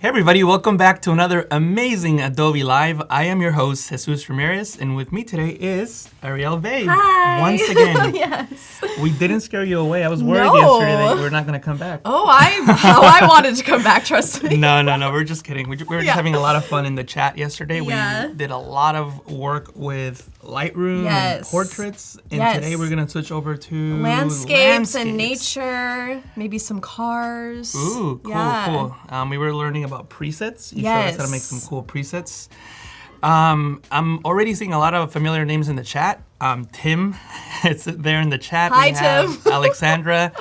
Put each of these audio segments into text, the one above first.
Hey everybody, welcome back to another amazing Adobe Live. I am your host, Jesús Ramirez, and with me today is Arielle Vey. Hi! Once again. Yes. We didn't scare you away. I was worried yesterday that you were not going to come back. Oh, I wanted to come back, trust me. No, we're just kidding. We were just having a lot of fun in the chat yesterday. Yeah. We did a lot of work with Lightroom and portraits, and today we're going to switch over to landscapes and nature, maybe some cars. Ooh, cool. We were learning about presets. You showed us how to make some cool presets. I'm already seeing a lot of familiar names in the chat. Tim, it's there in the chat. Hi, Tim. Alexandra.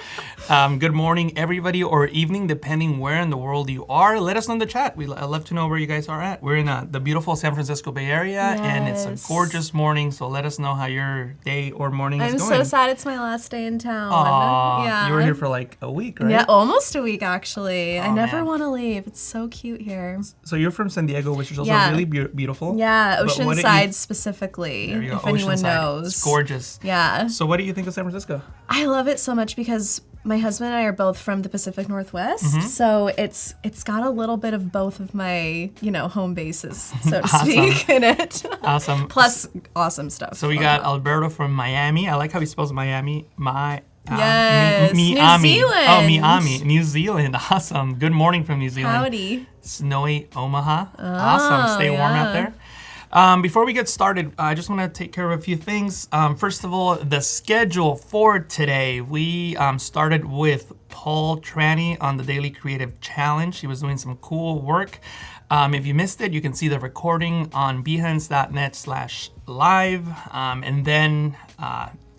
Good morning, everybody, or evening, depending where in the world you are. Let us know in the chat. I'd love to know where you guys are at. We're in the beautiful San Francisco Bay Area, and it's a gorgeous morning, so let us know how your day or morning is going. I'm so sad it's my last day in town. Aww, yeah. You were here for like a week, right? Yeah, almost a week, actually. Oh, I never want to leave. It's so cute here. So you're from San Diego, which is also really beautiful. Yeah, Oceanside specifically, if anyone knows. It's gorgeous. Yeah. So what do you think of San Francisco? I love it so much because my husband and I are both from the Pacific Northwest, so it's got a little bit of both of my, home bases, so to speak, in it. Awesome. Plus awesome stuff. So we got Alberto from Miami. I like how he spells Miami. Yes, New Zealand. Oh, Miami, New Zealand. Awesome. Good morning from New Zealand. Howdy. Snowy Omaha. Awesome. Stay warm out there. Before we get started, I just want to take care of a few things. First of all, the schedule for today. We started with Paul Tranny on the Daily Creative Challenge. He was doing some cool work. If you missed it, you can see the recording on behance.net/live. And then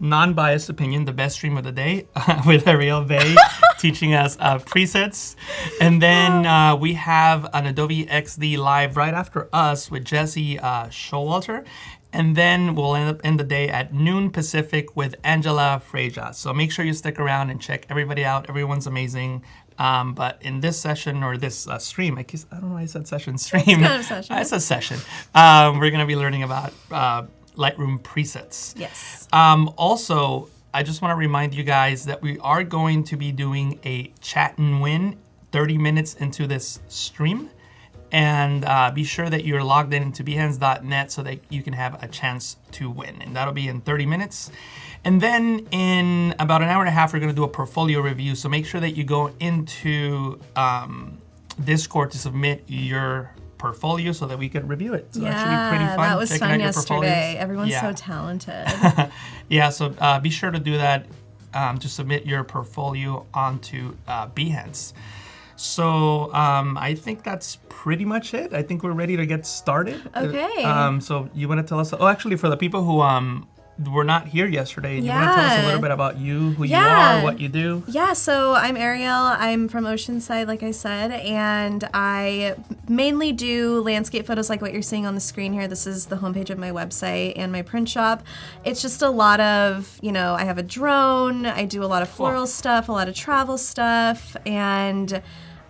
non-biased opinion, the best stream of the day with Arielle Vey teaching us presets. And then we have an Adobe XD live right after us with Jesse Showalter. And then we'll end the day at noon Pacific with Angela Freja. So make sure you stick around and check everybody out. Everyone's amazing. But in this session or this stream, I don't know why I said session, stream. It's kind of session. I said session. We're going to be learning about Lightroom presets. Yes. Also, I just want to remind you guys that we are going to be doing a chat and win 30 minutes into this stream. And be sure that you're logged into behance.net so that you can have a chance to win. And that'll be in 30 minutes. And then in about an hour and a half, we're going to do a portfolio review. So make sure that you go into Discord to submit your portfolio so that we can review it. So that should be pretty fun. That was fun yesterday. Everyone's so talented. So be sure to do that to submit your portfolio onto Behance. So I think that's pretty much it. I think we're ready to get started. Okay. So you want to tell us? Oh, actually, for the people who were not here yesterday, you want to tell us a little bit about you, who you are, what you do? Yeah, so I'm Arielle. I'm from Oceanside, like I said, and I mainly do landscape photos like what you're seeing on the screen here. This is the homepage of my website and my print shop. It's just a lot of, I have a drone, I do a lot of floral stuff, a lot of travel stuff, and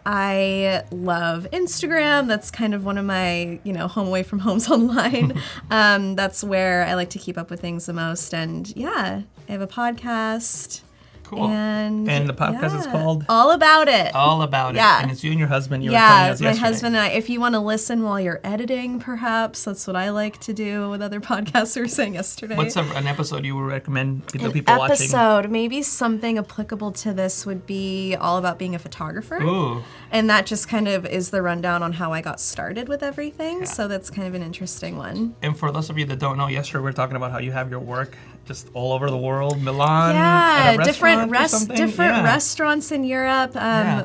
I love Instagram. That's kind of one of my, home away from homes online. That's where I like to keep up with things the most. And I have a podcast. Cool. And the podcast is called? All About It. All About It. Yeah. And it's you and your husband. You were telling us yesterday. My husband and I. If you want to listen while you're editing, perhaps, that's what I like to do with other podcasts we were saying yesterday. What's an episode you would recommend to the people watching? Maybe something applicable to this would be all about being a photographer. Ooh. And that just kind of is the rundown on how I got started with everything. Yeah. So that's kind of an interesting one. And for those of you that don't know, yesterday we were talking about how you have your work just all over the world, Milan, different restaurants in Europe.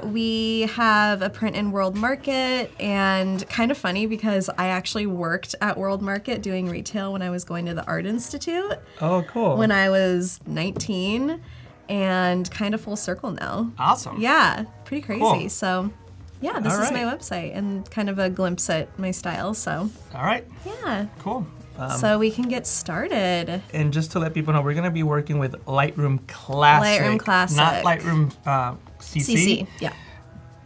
We have a print in World Market, and kind of funny because I actually worked at World Market doing retail when I was going to the Art Institute. Oh, cool. When I was 19, and kind of full circle now. Awesome. Yeah, pretty crazy. Cool. So, this is my website and kind of a glimpse at my style. So. All right. Yeah. Cool. So we can get started. And just to let people know, we're going to be working with Lightroom Classic. Lightroom Classic. Not Lightroom CC. CC, yeah.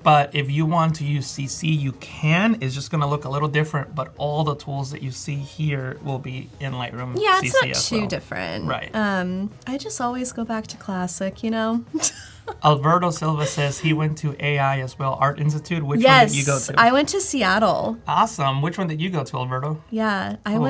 But if you want to use CC, you can. It's just going to look a little different, but all the tools that you see here will be in Lightroom Yeah, CC it's not as too well. different. Right. I just always go back to classic, you know? Alberto Silva says he went to AI as well, Art Institute. Which one did you go to? I went to Seattle. Awesome. Which one did you go to, Alberto? Yeah, Cool.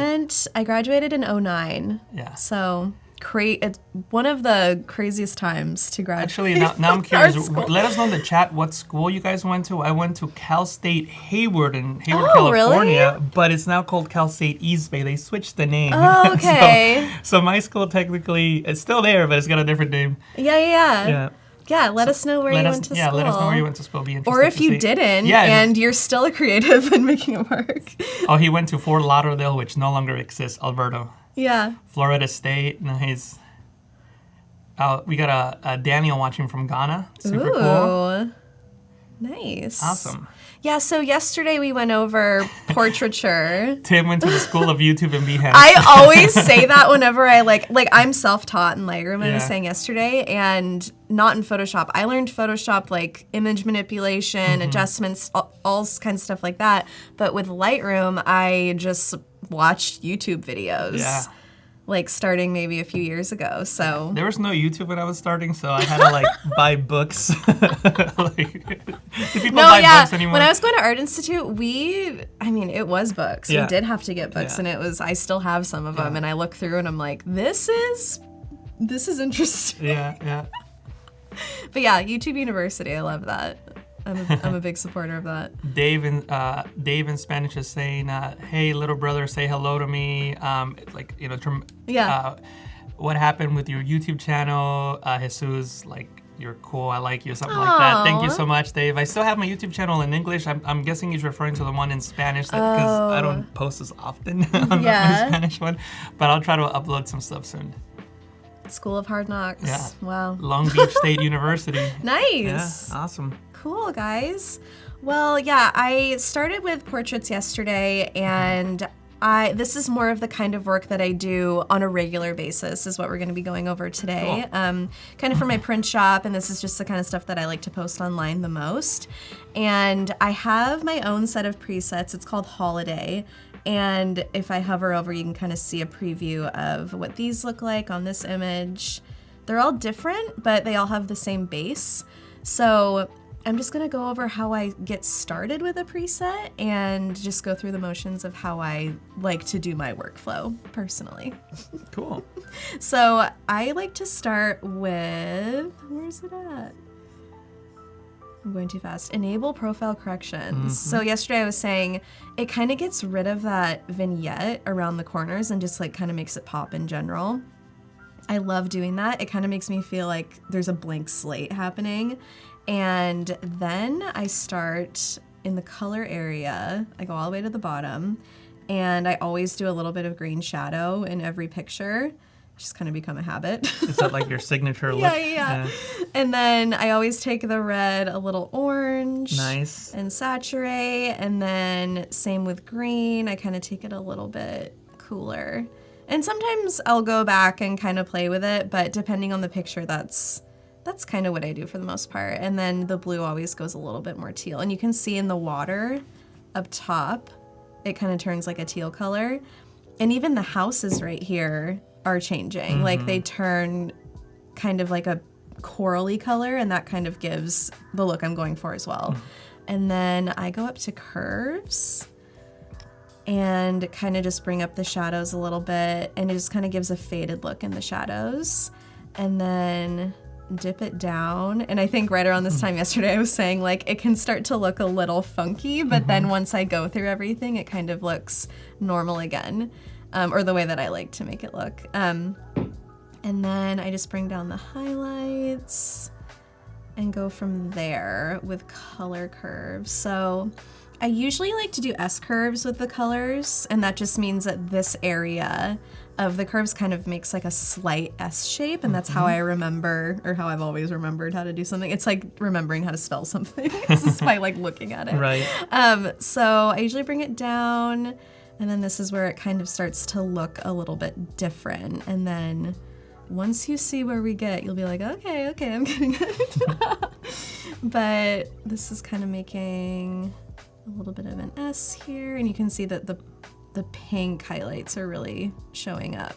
I graduated in 2009. Yeah. So, it's one of the craziest times to graduate. Actually, now I'm curious. art school. Let us know in the chat what school you guys went to. I went to Cal State Hayward in Hayward, Oh, California, really? but it's now called Cal State East Bay. They switched the name. Oh, okay. so my school technically, it's still there, but it's got a different name. Yeah, let us know where you went to school. Yeah, let us know where you went to school. Be interested Or if to you see. didn't, Yeah, and you're still a creative and making it work. Oh, he went to Fort Lauderdale, which no longer exists, Alberto. Yeah. Florida State, nice. We got a Daniel watching from Ghana. Super cool. Ooh. Nice. Awesome. Yeah, so yesterday we went over portraiture. Tim went to the School of YouTube and Behance. I always say that whenever I like I'm self-taught in Lightroom, I was Yeah. saying yesterday, and not in Photoshop. I learned Photoshop, like image manipulation, adjustments, all kinds of stuff like that. But with Lightroom, I just watched YouTube videos. Yeah. Like starting maybe a few years ago. So There was no YouTube when I was starting, so I had to like buy books. Like, do people buy books anymore? when I was going to Art Institute, it was books. Yeah. We did have to get books, Yeah. and I still have some of them, and I look through and I'm like, this is interesting. Yeah. But yeah, YouTube University, I love that. I'm a big supporter of that. Dave in Spanish is saying, "Hey, little brother, say hello to me." Like what happened with your YouTube channel, Jesus? Like, you're cool. I like you, something like that. Thank you Aw. so much, Dave. I still have my YouTube channel in English. I'm guessing he's referring to the one in Spanish because I don't post as often on Yeah. the Spanish one. But I'll try to upload some stuff soon. School of Hard Knocks. Yeah. Wow. Long Beach State University. Nice. Yeah, awesome. Cool, guys. Well, yeah, I started with portraits yesterday, and this is more of the kind of work that I do on a regular basis, is what we're going to be going over today. Cool. Kind of for my print shop, and this is just the kind of stuff that I like to post online the most. And I have my own set of presets. It's called Holiday. And if I hover over, you can kind of see a preview of what these look like on this image. They're all different, but they all have the same base. So I'm just gonna go over how I get started with a preset and just go through the motions of how I like to do my workflow personally. Cool. So I like to start with, where's it at? I'm going too fast. Enable profile corrections. So yesterday I was saying it kind of gets rid of that vignette around the corners and just like kind of makes it pop in general. I love doing that. It kind of makes me feel like there's a blank slate happening. And then I start in the color area. I go all the way to the bottom, and I always do a little bit of green shadow in every picture. Just kind of become a habit. Is that like your signature look? Yeah. And then I always take the red, a little orange. Nice. And saturate. And then same with green. I kind of take it a little bit cooler. And sometimes I'll go back and kind of play with it, but depending on the picture, that's kind of what I do for the most part. And then the blue always goes a little bit more teal. And you can see in the water up top, it kind of turns like a teal color. And even the houses right here are changing. Like they turn kind of like a corally color, and that kind of gives the look I'm going for as well. And then I go up to curves and kind of just bring up the shadows a little bit, and it just kind of gives a faded look in the shadows. And then dip it down. And I think right around this time yesterday I was saying like it can start to look a little funky, but then once I go through everything, it kind of looks normal again, or the way that I like to make it look. And then I just bring down the highlights and go from there with color curves. So I usually like to do S-curves with the colors, and that just means that this area of the curves kind of makes like a slight S shape, and that's how I remember, or how I've always remembered how to do something. It's like remembering how to spell something. This is by like looking at it. Right. So I usually bring it down, and then this is where it kind of starts to look a little bit different, and then once you see where we get, you'll be like, okay, I'm getting it. But this is kind of making a little bit of an S here, and you can see that the pink highlights are really showing up.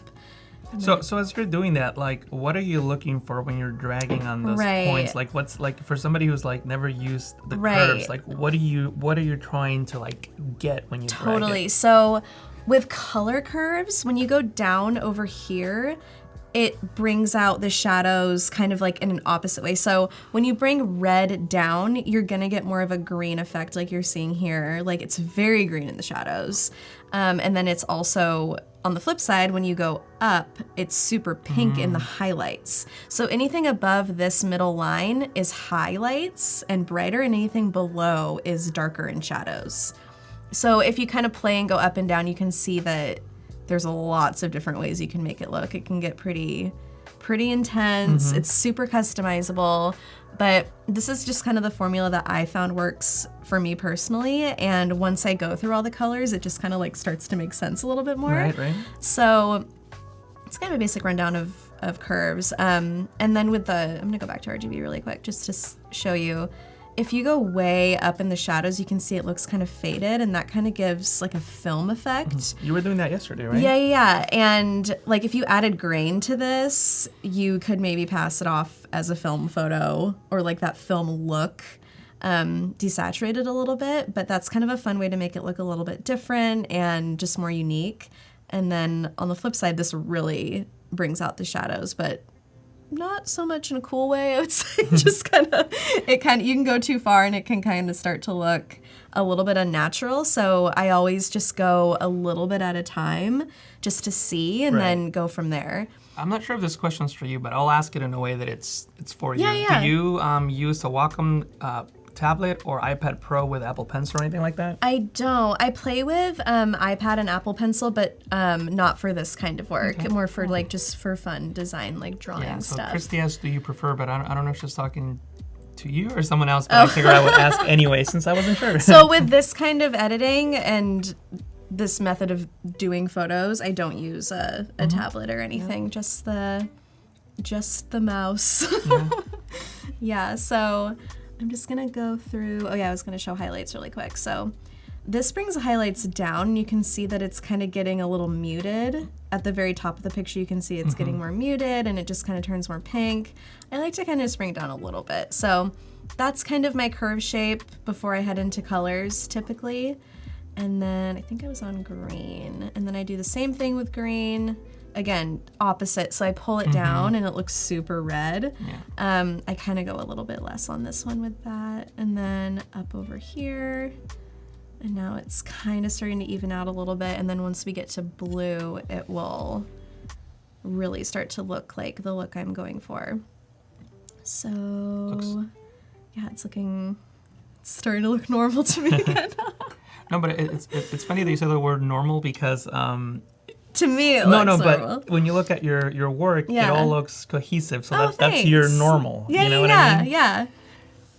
So as you're doing that, like, what are you looking for when you're dragging on those points? Like, what's like for somebody who's like never used the curves? Like, what are you trying to like get when you drag it? So with color curves, when you go down over here, it brings out the shadows kind of like in an opposite way. So when you bring red down, you're gonna get more of a green effect like you're seeing here. Like it's very green in the shadows. And then it's also, on the flip side, when you go up, it's super pink in the highlights. So anything above this middle line is highlights and brighter, and anything below is darker in shadows. So if you kind of play and go up and down, you can see that there's lots of different ways you can make it look. It can get pretty intense. It's super customizable, but this is just kind of the formula that I found works for me personally. And once I go through all the colors, it just kind of like starts to make sense a little bit more. Right. So it's kind of a basic rundown of curves. And then with I'm gonna go back to RGB really quick just to show you. If you go way up in the shadows, you can see it looks kind of faded, and that kind of gives like a film effect. You were doing that yesterday, right? Yeah. And like if you added grain to this, you could maybe pass it off as a film photo or like that film look, desaturated a little bit, but that's kind of a fun way to make it look a little bit different and just more unique. And then on the flip side, this really brings out the shadows, but not so much in a cool way, I would say. Just you can go too far and it can kind of start to look a little bit unnatural. So I always just go a little bit at a time just to see and then go from there. I'm not sure if this question's for you, but I'll ask it in a way that it's for you. Yeah. Do you use a Wacom tablet or iPad Pro with Apple Pencil or anything like that? I don't. I play with iPad and Apple Pencil, but not for this kind of work. Okay. More for like just for fun design, like drawing stuff. Christy asked, do you prefer, but I don't know if she's talking to you or someone else, but I figured I would ask anyway since I wasn't sure. So with this kind of editing and this method of doing photos, I don't use a tablet or anything, just the mouse. Yeah, so I'm just gonna go through, I was gonna show highlights really quick. So this brings the highlights down, and you can see that it's kind of getting a little muted. At the very top of the picture, you can see it's getting more muted, and it just kind of turns more pink. I like to kind of just bring it down a little bit. So that's kind of my curve shape before I head into colors, typically. And then I think I was on green, and then I do the same thing with green. Again, opposite, so I pull it down and it looks super red. Yeah. I kind of go a little bit less on this one with that, and then up over here, and now it's kind of starting to even out a little bit, and then once we get to blue, it will really start to look like the look I'm going for. So, yeah, it's starting to look normal to me again. No, but it's funny that you said the word normal because to me, it looks normal. But when you look at your work, it all looks cohesive. So that's your normal. Yeah, you know what I mean? Yeah.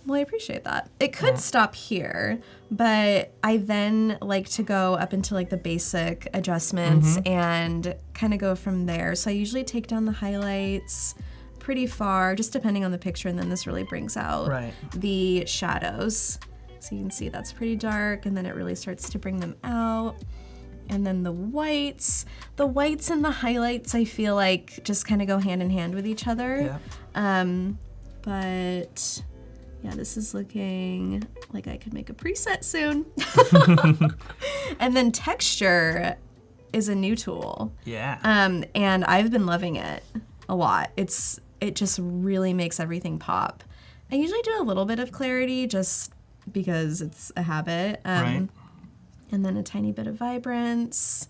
Well, I appreciate that. It could stop here, but I then like to go up into like the basic adjustments and kind of go from there. So I usually take down the highlights pretty far, just depending on the picture, and then this really brings out the shadows. So you can see that's pretty dark, and then it really starts to bring them out. And then the whites and the highlights, I feel like just kind of go hand in hand with each other. Yeah. But yeah, this is looking like I could make a preset soon. And then texture is a new tool. Yeah. And I've been loving it a lot. It just really makes everything pop. I usually do a little bit of clarity just because it's a habit. Right. And then a tiny bit of vibrance.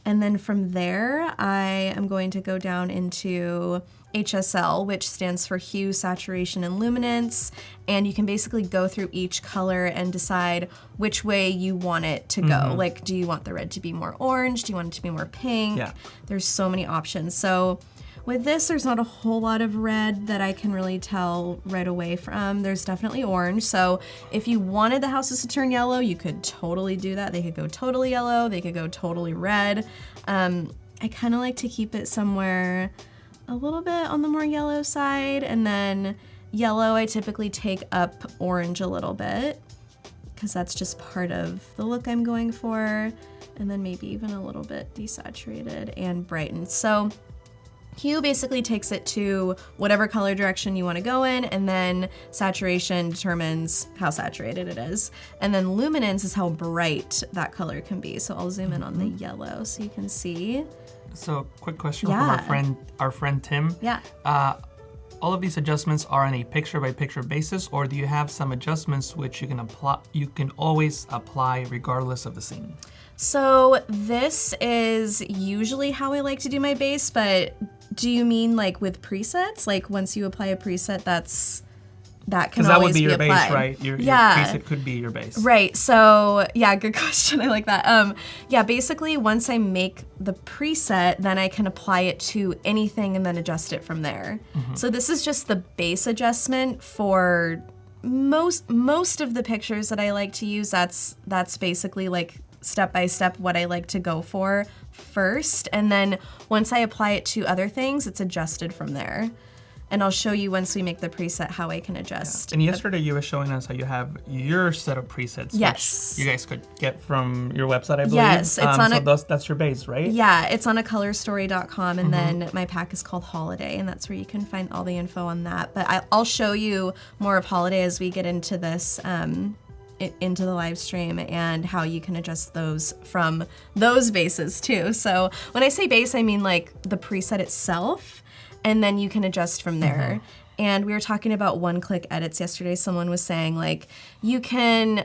And then from there, I am going to go down into HSL, which stands for hue, saturation, and luminance. And you can basically go through each color and decide which way you want it to go. Like, do you want the red to be more orange? Do you want it to be more pink? Yeah. There's so many options. So with this, there's not a whole lot of red that I can really tell right away from. There's definitely orange. So if you wanted the houses to turn yellow, you could totally do that. They could go totally yellow. They could go totally red. I kind of like to keep it somewhere a little bit on the more yellow side, and then yellow I typically take up orange a little bit because that's just part of the look I'm going for, and then maybe even a little bit desaturated and brightened. So hue basically takes it to whatever color direction you want to go in, and then saturation determines how saturated it is. And then luminance is how bright that color can be. So I'll zoom in on the yellow so you can see. So quick question from our friend Tim. Yeah. All of these adjustments are on a picture-by-picture basis, or do you have some adjustments which you can apply? You can always apply regardless of the scene. So this is usually how I like to do my base, but do you mean like with presets? Like once you apply a preset, that can always be applied. Because that would be your base, right? Your preset could be your base. Right. So yeah, good question. I like that. Yeah, basically once I make the preset, then I can apply it to anything and then adjust it from there. So this is just the base adjustment for most of the pictures that I like to use. That's basically like step by step what I like to go for first, and then once I apply it to other things, it's adjusted from there. And I'll show you once we make the preset how I can adjust. Yeah. And yesterday you were showing us how you have your set of presets, yes, which you guys could get from your website, I believe. Yes, it's on that's your base, right? Yeah, it's on acolorstory.com, and then my pack is called Holiday, and that's where you can find all the info on that. But I'll show you more of Holiday as we get into this, into the live stream, and how you can adjust those from those bases too. So when I say base, I mean like the preset itself, and then you can adjust from there. And we were talking about one-click edits yesterday. Someone was saying like, you can,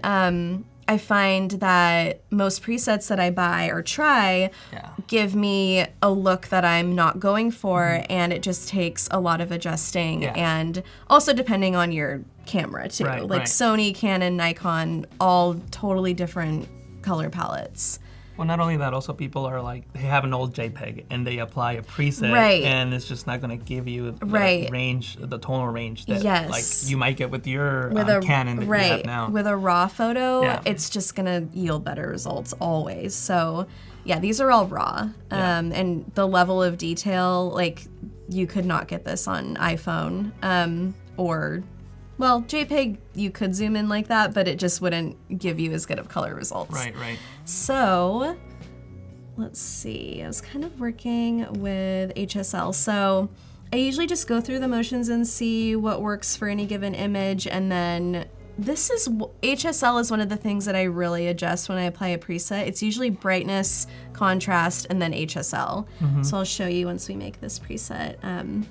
I find that most presets that I buy or try give me a look that I'm not going for, and it just takes a lot of adjusting, and also depending on your camera too. Sony, Canon, Nikon, all totally different color palettes. Well, not only that, also people are like, they have an old JPEG and they apply a preset, and it's just not going to give you the range, the tonal range that like you might get with your Canon that you have now. With a raw photo, it's just going to yield better results always. So yeah, these are all raw, and the level of detail, like you could not get this on iPhone, or well, JPEG, you could zoom in like that, but it just wouldn't give you as good of color results. Right. So, let's see. I was kind of working with HSL. So, I usually just go through the motions and see what works for any given image, and then HSL is one of the things that I really adjust when I apply a preset. It's usually brightness, contrast, and then HSL. So, I'll show you once we make this preset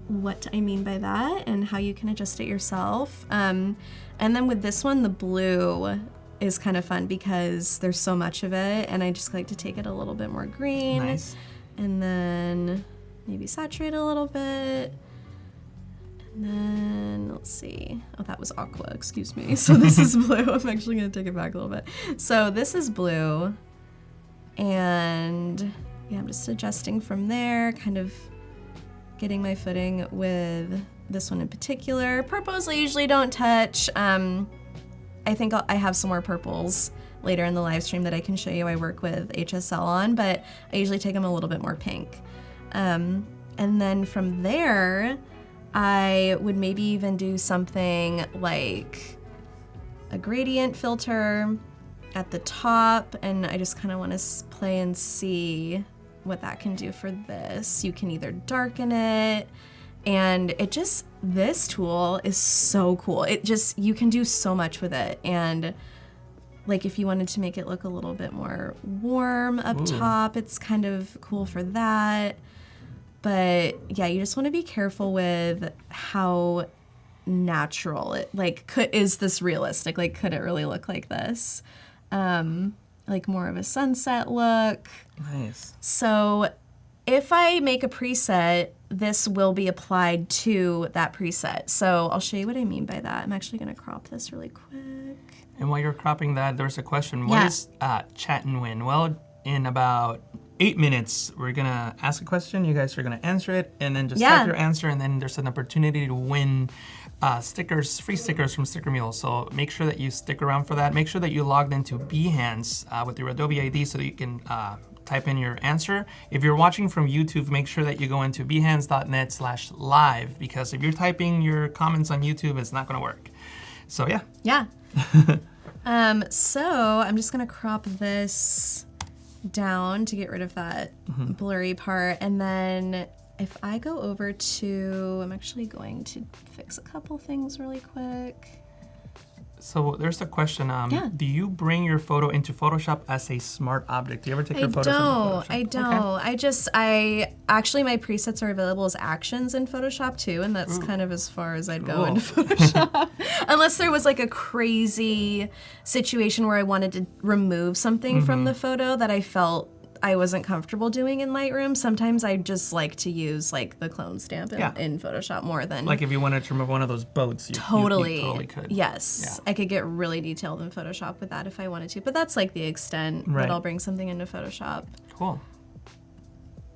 what I mean by that and how you can adjust it yourself. And then with this one, the blue is kind of fun because there's so much of it, and I just like to take it a little bit more green. Nice. And then maybe saturate a little bit. And then, let's see. Oh, that was aqua, excuse me. So this is blue. I'm actually gonna take it back a little bit. So this is blue. And yeah, I'm just adjusting from there, kind of getting my footing with this one in particular. Purples I usually don't touch. I think I have some more purples later in the live stream that I can show you I work with HSL on, but I usually take them a little bit more pink. And then from there, I would maybe even do something like a gradient filter at the top, and I just kind of want to play and see what that can do for this. You can either darken it, and this tool is so cool. You can do so much with it. And like if you wanted to make it look a little bit more warm up top, it's kind of cool for that. But yeah, you just want to be careful with how natural it, is this realistic? Like, could it really look like this? Like more of a sunset look. Nice. So if I make a preset, this will be applied to that preset. So I'll show you what I mean by that. I'm actually going to crop this really quick. And while you're cropping that, there's a question. What is chat and win? Well, in about 8 minutes, we're going to ask a question. You guys are going to answer it, and then just type your answer, and then there's an opportunity to win stickers, free stickers from Sticker Mule. So make sure that you stick around for that. Make sure that you logged into Behance with your Adobe ID so that you can type in your answer. If you're watching from YouTube, make sure that you go into behance.net/live, because if you're typing your comments on YouTube, it's not going to work. So yeah. Yeah. So I'm just going to crop this down to get rid of that blurry part. And then if I go over to, I'm actually going to fix a couple things really quick. So there's a question. Do you bring your photo into Photoshop as a smart object? Do you ever take your photos into Photoshop? I don't. Okay. I actually, my presets are available as actions in Photoshop too, and that's kind of as far as I'd go into Photoshop. Unless there was like a crazy situation where I wanted to remove something from the photo that I felt I wasn't comfortable doing in Lightroom. Sometimes I just like to use like the clone stamp in Photoshop more than... Like if you wanted to remove one of those boats, you totally could. Yes. Yeah. I could get really detailed in Photoshop with that if I wanted to. But that's like the extent that I'll bring something into Photoshop. Cool.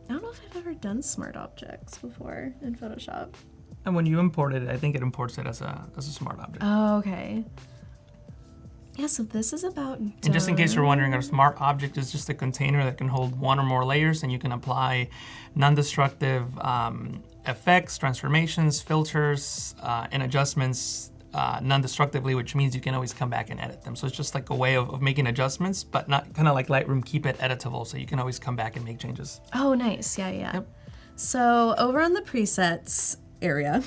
I don't know if I've ever done smart objects before in Photoshop. And when you import it, I think it imports it as a smart object. Oh, okay. Yeah, so this is about done. And just in case you're wondering, a smart object is just a container that can hold one or more layers, and you can apply non-destructive effects, transformations, filters, and adjustments non-destructively, which means you can always come back and edit them. So it's just like a way of making adjustments, but not kind of like Lightroom, keep it editable, so you can always come back and make changes. Oh, nice. Yeah. Yep. So over on the presets area,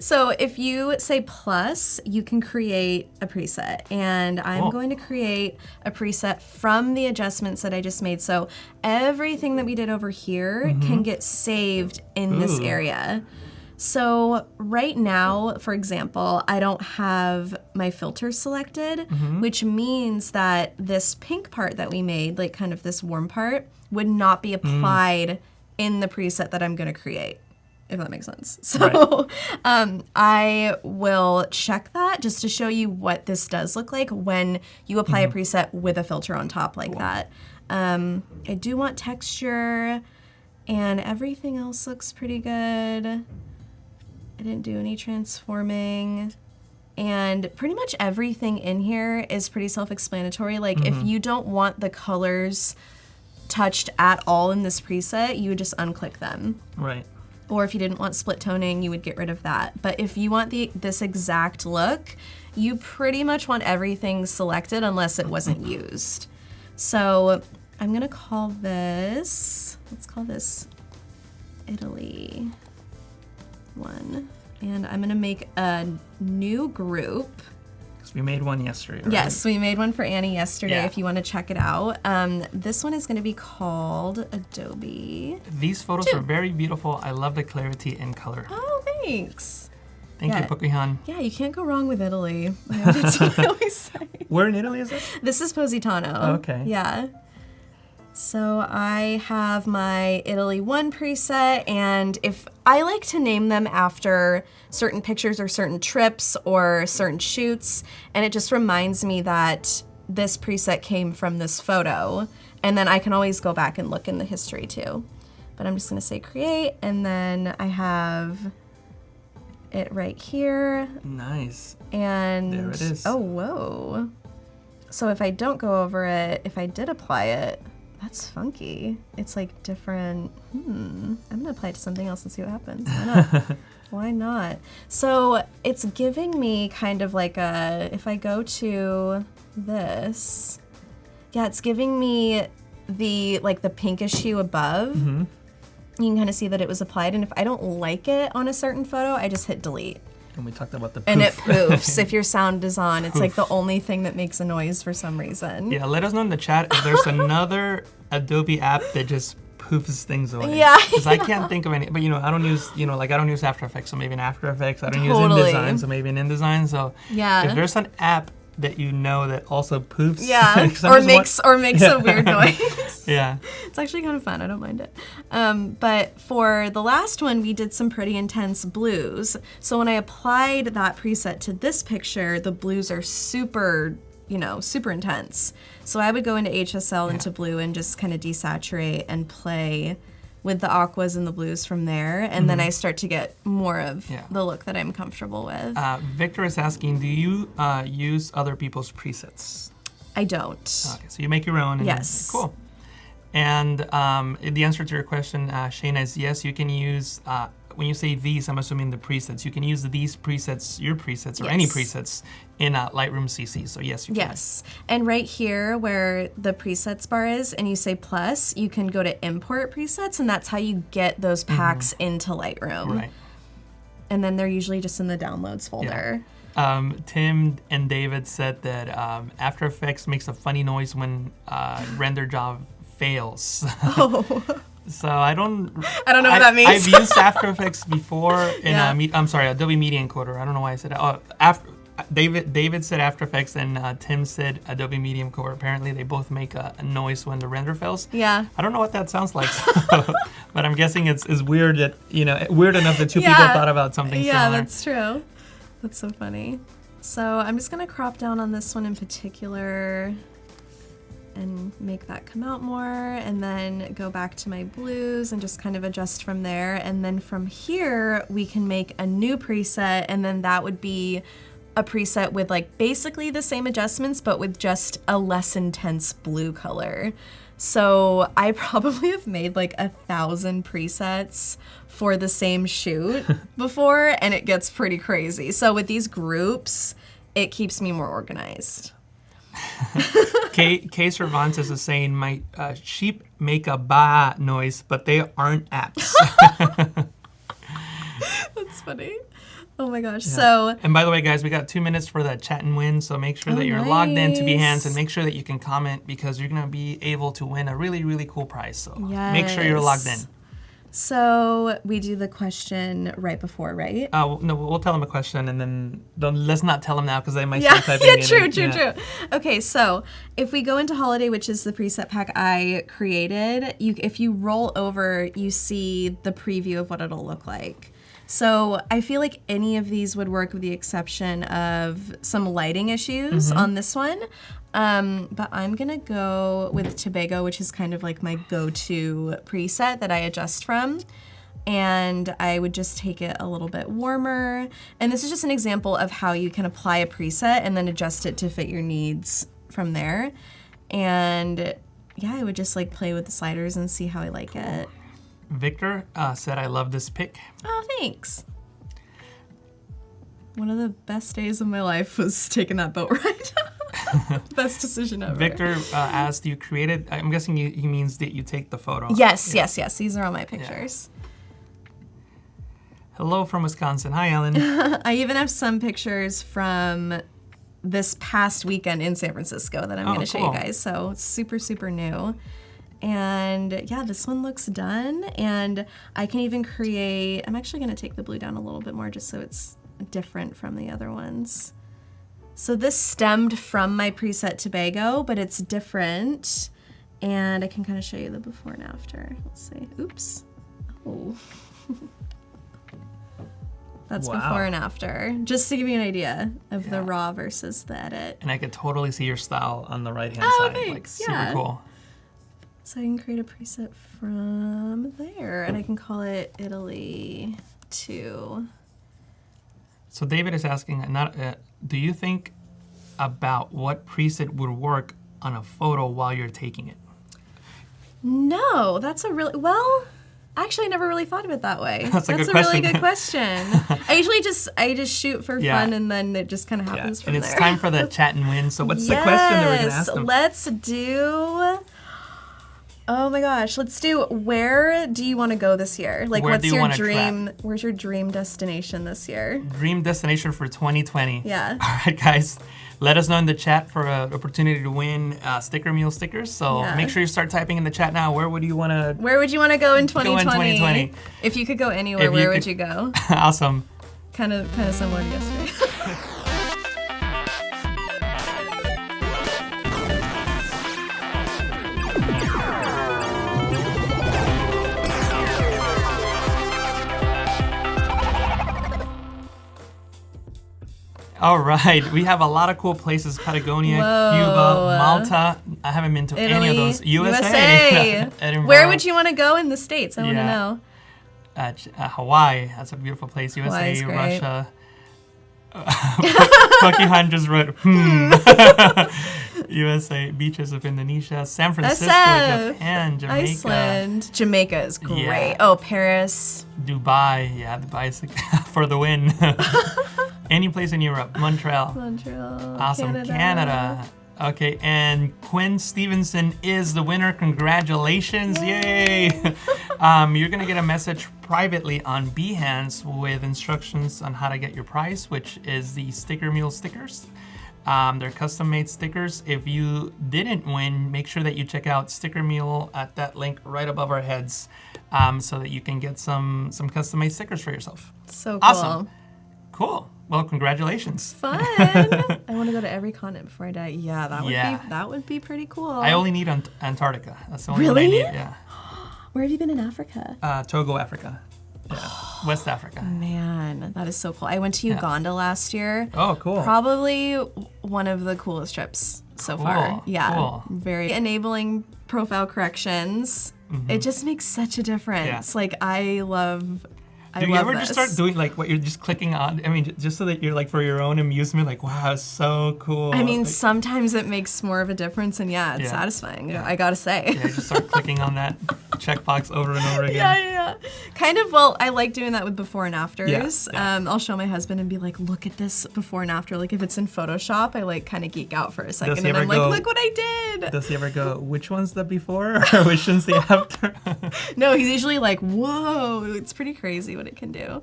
so if you say plus, you can create a preset, and I'm going to create a preset from the adjustments that I just made. So everything that we did over here can get saved in this area. So right now, for example, I don't have my filter selected, which means that this pink part that we made, like kind of this warm part, would not be applied in the preset that I'm going to create, if that makes sense. So I will check that just to show you what this does look like when you apply a preset with a filter on top like that. I do want texture, and everything else looks pretty good. I didn't do any transforming. And pretty much everything in here is pretty self-explanatory. Like if you don't want the colors touched at all in this preset, you would just unclick them. Right. Or if you didn't want split toning, you would get rid of that. But if you want this exact look, you pretty much want everything selected unless it wasn't used. So I'm gonna call this, let's call this Italy 1. And I'm gonna make a new group. Because we made one yesterday, right? Yes, we made one for Annie yesterday if you wanna check it out. This one is gonna be called Adobe. These photos are very beautiful. I love the clarity and color. Oh, thanks. Thank you, Pokihan. Yeah, you can't go wrong with Italy. That's what I always say. Where in Italy is this? This is Positano. Oh, okay. Yeah. So I have my Italy 1 preset, and if I like to name them after certain pictures or certain trips or certain shoots, and it just reminds me that this preset came from this photo, and then I can always go back and look in the history too. But I'm just gonna say create, and then I have it right here. Nice. And there it is. Oh, whoa. So if I don't go over it, if I did apply it, that's funky. It's like different. I'm gonna apply it to something else and see what happens. Why not? Why not? So it's giving me kind of like a, if I go to this, yeah, it's giving me the like the pinkish hue above. You can kind of see that it was applied, and if I don't like it on a certain photo, I just hit delete. And we talked about the poof. And it poofs if your sound is on. It's like the only thing that makes a noise for some reason. Yeah, let us know in the chat if there's another Adobe app that just poofs things away. Yeah. Because I can't think of any, but I don't use, like I don't use After Effects, so maybe in After Effects. I don't use InDesign, so maybe in InDesign. So if there's an app that that also poofs. Yeah, or makes a weird noise. Yeah. It's actually kind of fun. I don't mind it. But for the last one, we did some pretty intense blues. So when I applied that preset to this picture, the blues are super, super intense. So I would go into HSL into blue and just kind of desaturate and play with the aquas and the blues from there, and then I start to get more of the look that I'm comfortable with. Victor is asking, do you use other people's presets? I don't. Okay, so you make your own. Yes. Cool. And the answer to your question, Shayna, is yes, you can use, when you say these, I'm assuming the presets. You can use these presets, your presets, or any presets in Lightroom CC. So yes, you can. Yes. And right here where the presets bar is and you say plus, you can go to import presets, and that's how you get those packs into Lightroom. Right. And then they're usually just in the downloads folder. Yeah. Tim and David said that After Effects makes a funny noise when render job fails. Oh. So I don't know what that means. I've used After Effects before in I'm sorry, Adobe Media Encoder. I don't know why I said that. Oh, David said After Effects and Tim said Adobe Media Encoder. Apparently they both make a noise when the render fails. Yeah. I don't know what that sounds like, but I'm guessing it's weird that, weird enough that two people thought about something similar. Yeah, that's true. That's so funny. So I'm just gonna crop down on this one in particular and make that come out more, and then go back to my blues and just kind of adjust from there. And then from here, we can make a new preset, and then that would be a preset with like basically the same adjustments, but with just a less intense blue color. So I probably have made like 1,000 presets for the same shoot before, and it gets pretty crazy. So with these groups, it keeps me more organized. Kay Cervantes is saying, my sheep make a ba noise, but they aren't apps. That's funny. Oh my gosh. Yeah. So, and by the way, guys, we got 2 minutes for that chat and win. So make sure that you're logged in to Behance, and make sure that you can comment, because you're going to be able to win a really, really cool prize. So make sure you're logged in. So we do the question right before, right? No, we'll tell them a question, and then let's not tell them now, because they might start typing in. True. Okay, so if we go into Holiday, which is the preset pack I created, if you roll over, you see the preview of what it'll look like. So I feel like any of these would work, with the exception of some lighting issues on this one. But I'm gonna go with Tobago, which is kind of like my go-to preset that I adjust from. And I would just take it a little bit warmer. And this is just an example of how you can apply a preset and then adjust it to fit your needs from there. And yeah, I would just like play with the sliders and see how I like it. Victor said, I love this pic. Oh, thanks. One of the best days of my life was taking that boat ride. Best decision ever. Victor asked, you created, I'm guessing he means that you take the photo. Yes. These are all my pictures. Yeah. Hello from Wisconsin. Hi, Ellen. I even have some pictures from this past weekend in San Francisco that I'm going to show you guys. So it's super, super new. And yeah, this one looks done. And I can even create, I'm actually going to take the blue down a little bit more just so it's different from the other ones. So this stemmed from my preset Tobago, but it's different. And I can kind of show you the before and after. Let's see. Oops. Oh. That's before and after, just to give you an idea of the raw versus the edit. And I could totally see your style on the right-hand side. Thanks. Like, super cool. So I can create a preset from there, and I can call it Italy 2. So David is asking, do you think about what preset would work on a photo while you're taking it? No, that's a really, actually, I never really thought of it that way. That's a really good question. I usually just shoot for fun, and then it just kind of happens from there. And it's time for the chat and win. So what's the question that we're going to ask them? Let's do, oh my gosh, let's do, where do you want to go this year? Like, what's your dream, where's your dream destination this year? Dream destination for 2020. Yeah. All right, guys. Let us know in the chat for an opportunity to win Sticker Mule stickers. So make sure you start typing in the chat now. Where would you want to go in 2020? If you could go anywhere, where would you go? Awesome. Kind of similar to yesterday. All right, we have a lot of cool places: Patagonia, Cuba, Malta. I haven't been to any of those. USA. Edinburgh. Where would you want to go in the States? I want to know. Hawaii. That's a beautiful place. USA, Russia. Pakihan just wrote, USA, beaches of Indonesia, San Francisco, Japan, Jamaica. Iceland. Jamaica is great. Yeah. Oh, Paris. Dubai. Yeah, Dubai is for the win. Any place in Europe. Montreal. Awesome. Canada. Okay, and Quinn Stevenson is the winner. Congratulations. Yay. You're going to get a message privately on Behance with instructions on how to get your prize, which is the Sticker Mule stickers. They're custom-made stickers. If you didn't win, make sure that you check out Sticker Mule at that link right above our heads so that you can get some custom-made stickers for yourself. So cool. Awesome. Cool. Well, congratulations. Fun. I want to go to every continent before I die. Yeah, that would be pretty cool. I only need Antarctica. That's the only one I need. Yeah. Where have you been in Africa? Togo, Africa. Yeah. West Africa. Man, that is so cool. I went to Uganda last year. Oh, cool. Probably one of the coolest trips so far. Yeah. Cool. Very enabling profile corrections. It just makes such a difference. Yeah. Like I love Do you ever just start doing like what you're just clicking on? I mean, just so that you're like for your own amusement, like, wow, it's so cool. I mean, like, sometimes it makes more of a difference, and it's satisfying. I gotta say. Yeah, just start clicking on that checkbox over and over again. Yeah. Kind of. Well, I like doing that with before and afters. Yeah. I'll show my husband and be like, "Look at this before and after." Like if it's in Photoshop, I like kind of geek out for a second, and I'm like, "Look what I did." Does he ever go, which one's the before or which one's the after? No, he's usually like, "Whoa!" It's pretty crazy what it can do.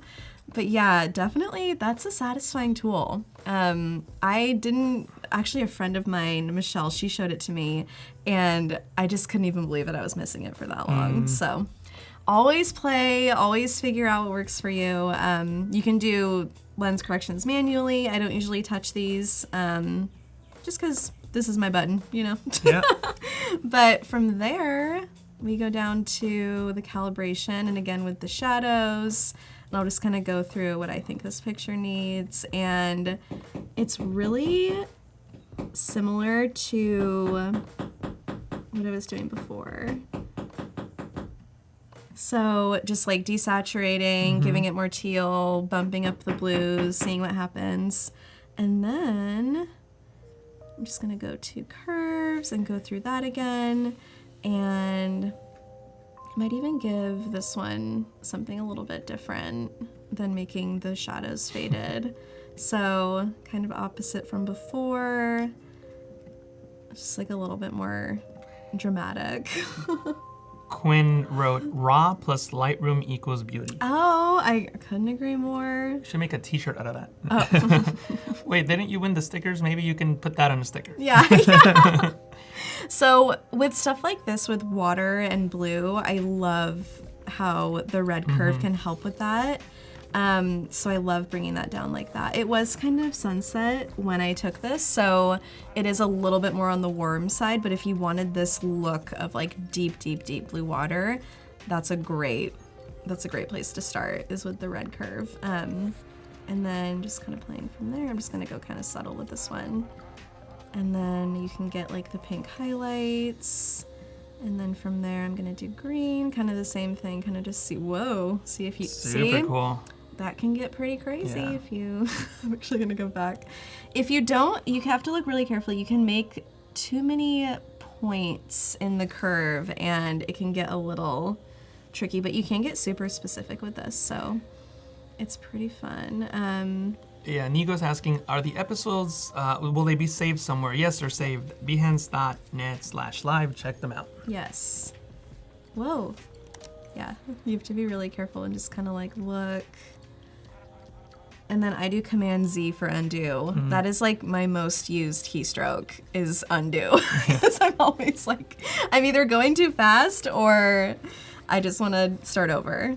But yeah, definitely that's a satisfying tool. I didn't, actually a friend of mine, Michelle, she showed it to me and I just couldn't even believe that I was missing it for that long. So always play, always figure out what works for you. You can do lens corrections manually. I don't usually touch these just because this is my button, you know? Yeah. But from there, we go down to the calibration and again with the shadows. And I'll just kind of go through what I think this picture needs. And it's really similar to what I was doing before. So just like desaturating, giving it more teal, bumping up the blues, seeing what happens. And then I'm just gonna go to curves and go through that again. And might even give this one something a little bit different than making the shadows faded. So kind of opposite from before, just like a little bit more dramatic. Quinn wrote, raw plus Lightroom equals beauty. Oh, I couldn't agree more. You should make a t-shirt out of that. Oh. Wait, didn't you win the stickers? Maybe you can put that on a sticker. Yeah. So with stuff like this, with water and blue, I love how the red curve can help with that. So I love bringing that down like that. It was kind of sunset when I took this, so it is a little bit more on the warm side, but if you wanted this look of like deep, deep, deep blue water, that's a great place to start, is with the red curve. And then just kind of playing from there, I'm just gonna go kind of subtle with this one. And then you can get like the pink highlights. And then from there, I'm gonna do green, kind of the same thing, kind of just see, whoa, see if you see. Super cool. That can get pretty crazy if you, I'm actually gonna go back. If you don't, you have to look really carefully. You can make too many points in the curve and it can get a little tricky, but you can get super specific with this, so it's pretty fun. Yeah, Nigo's asking, are the episodes, will they be saved somewhere? Yes, they're saved. Behance.net/live. Check them out. Yes. Whoa. Yeah, you have to be really careful and just kind of like look. And then I do Command Z for undo. That is like my most used keystroke, is undo. Because I'm always like, I'm either going too fast or I just want to start over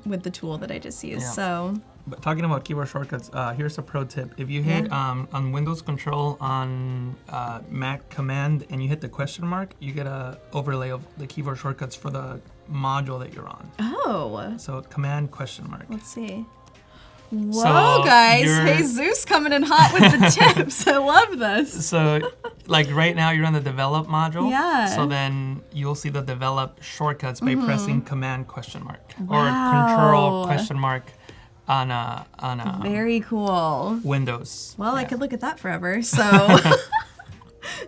with the tool that I just used. Yeah. So. But talking about keyboard shortcuts, here's a pro tip. If you hit on Windows Control on Mac Command and you hit the question mark, you get a overlay of the keyboard shortcuts for the module that you're on. Oh. So Command question mark. Let's see. Whoa, guys. Jesus coming in hot with the tips. I love this. So, like right now you're on the develop module. Yeah. So then you'll see the develop shortcuts by pressing Command question mark or Wow. Control question mark on Very cool. Windows. Well, I Yeah. could look at that forever. So,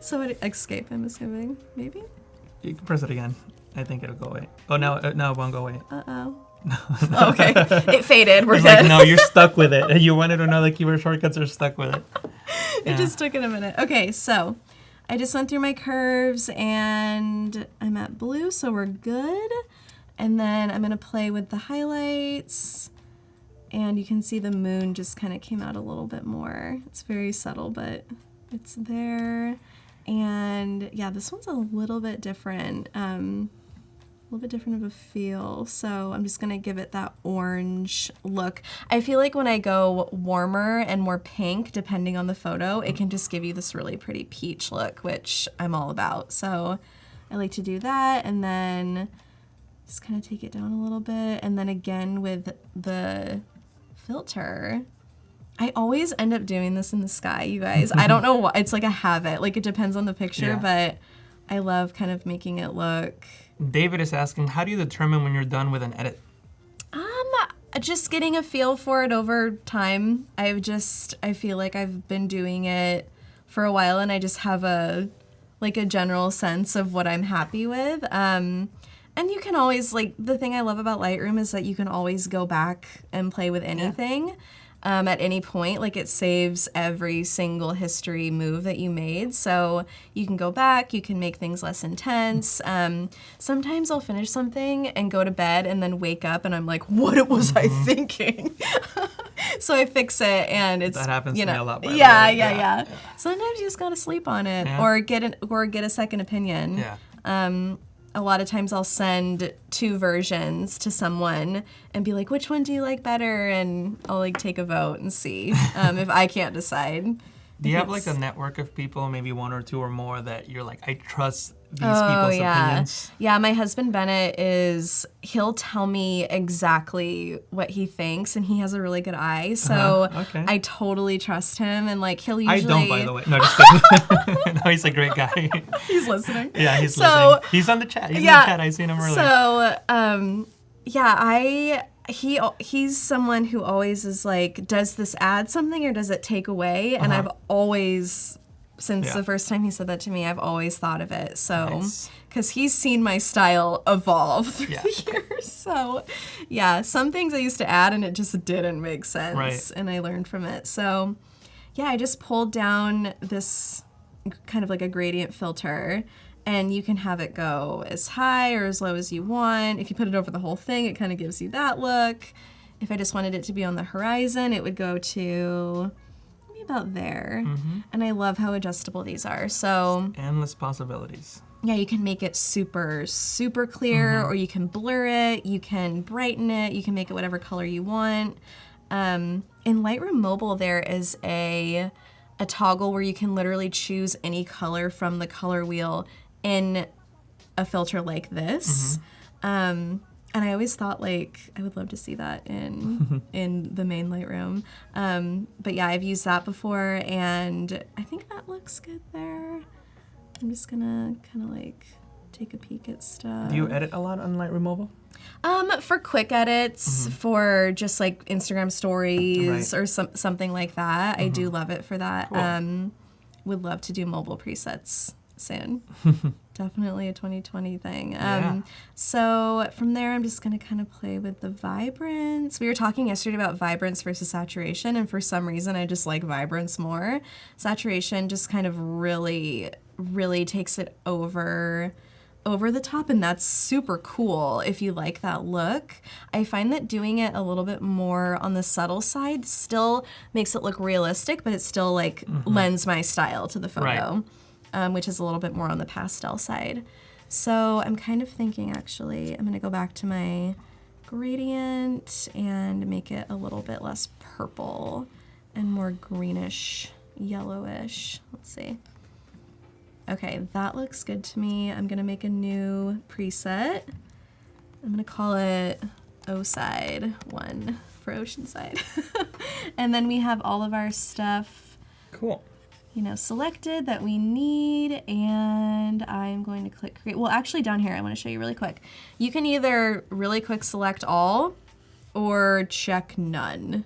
so it escape. I'm assuming, maybe. You can press it again. I think it'll go away. Oh no, no, it won't go away. Oh, okay. It faded. We're It's good. like, no, you're stuck with it. You wanted to know the keyboard shortcuts are stuck with it. It just took it a minute. Okay, so I just went through my curves and I'm at blue, so we're good. And then I'm gonna play with the highlights. And you can see the moon just kind of came out a little bit more. It's very subtle, but it's there. And yeah, this one's a little bit different. A little bit different of a feel. So I'm just gonna give it that orange look. I feel like when I go warmer and more pink, depending on the photo, it can just give you this really pretty peach look, which I'm all about. So I like to do that, and then just kind of take it down a little bit. And then again with the filter, I always end up doing this in the sky, you guys. I don't know why. It's like a habit. Like, it depends on the picture, but I love kind of making it look. David is asking, how do you determine when you're done with an edit? Just getting a feel for it over time. I feel like I've been doing it for a while, and I just have a general sense of what I'm happy with. And you can always, like, the thing I love about Lightroom is that you can always go back and play with anything at any point. Like, it saves every single history move that you made. So you can go back, you can make things less intense. Sometimes I'll finish something and go to bed and then wake up and I'm like, what was I thinking? So I fix it, and it's, that happens to me a lot. By the way. Yeah. Sometimes you just gotta sleep on it, or get a second opinion. Yeah. A lot of times I'll send 2 versions to someone and be like, which one do you like better? And I'll like take a vote and see if I can't decide. Do you have like a network of people, maybe 1 or 2 or more, that you're like, I trust these people's opinions? Yeah, my husband Bennett he'll tell me exactly what he thinks, and he has a really good eye, so I totally trust him, and like he'll usually... I don't, by the way. No, just kidding. No, he's a great guy. He's listening. Yeah, he's listening. He's on the chat. He's in the chat. I seen him earlier. So, he's someone who always is like, does this add something or does it take away? And I've always, since the first time he said that to me, I've always thought of it. So, because he's seen my style evolve through the years. So, yeah, some things I used to add and it just didn't make sense. And I learned from it. So, yeah, I just pulled down this kind of like a gradient filter, and you can have it go as high or as low as you want. If you put it over the whole thing, it kind of gives you that look. If I just wanted it to be on the horizon, it would go to maybe about there. And I love how adjustable these are. So endless possibilities. Yeah, you can make it super, super clear, or you can blur it, you can brighten it, you can make it whatever color you want. In Lightroom Mobile, there is a toggle where you can literally choose any color from the color wheel in a filter like this. And I always thought, like, I would love to see that in the main Lightroom. But yeah, I've used that before, and I think that looks good there. I'm just gonna kind of like take a peek at stuff. Do you edit a lot on Lightroom Mobile? For quick edits, for just like Instagram stories or something like that. I do love it for that. Cool. Would love to do mobile presets soon. Definitely a 2020 thing. So from there, I'm just going to kind of play with the vibrance. We were talking yesterday about vibrance versus saturation, and for some reason, I just like vibrance more. Saturation just kind of really, really takes it over the top, and that's super cool if you like that look. I find that doing it a little bit more on the subtle side still makes it look realistic, but it still like lends my style to the photo. Which is a little bit more on the pastel side. So I'm kind of thinking, actually, I'm gonna go back to my gradient and make it a little bit less purple and more greenish, yellowish. Let's see. Okay, that looks good to me. I'm gonna make a new preset. I'm gonna call it O-Side 1 for Oceanside. And then we have all of our stuff. Cool. Selected that we need, and I'm going to click create. Well, actually down here, I want to show you really quick. You can either really quick select all, or check none.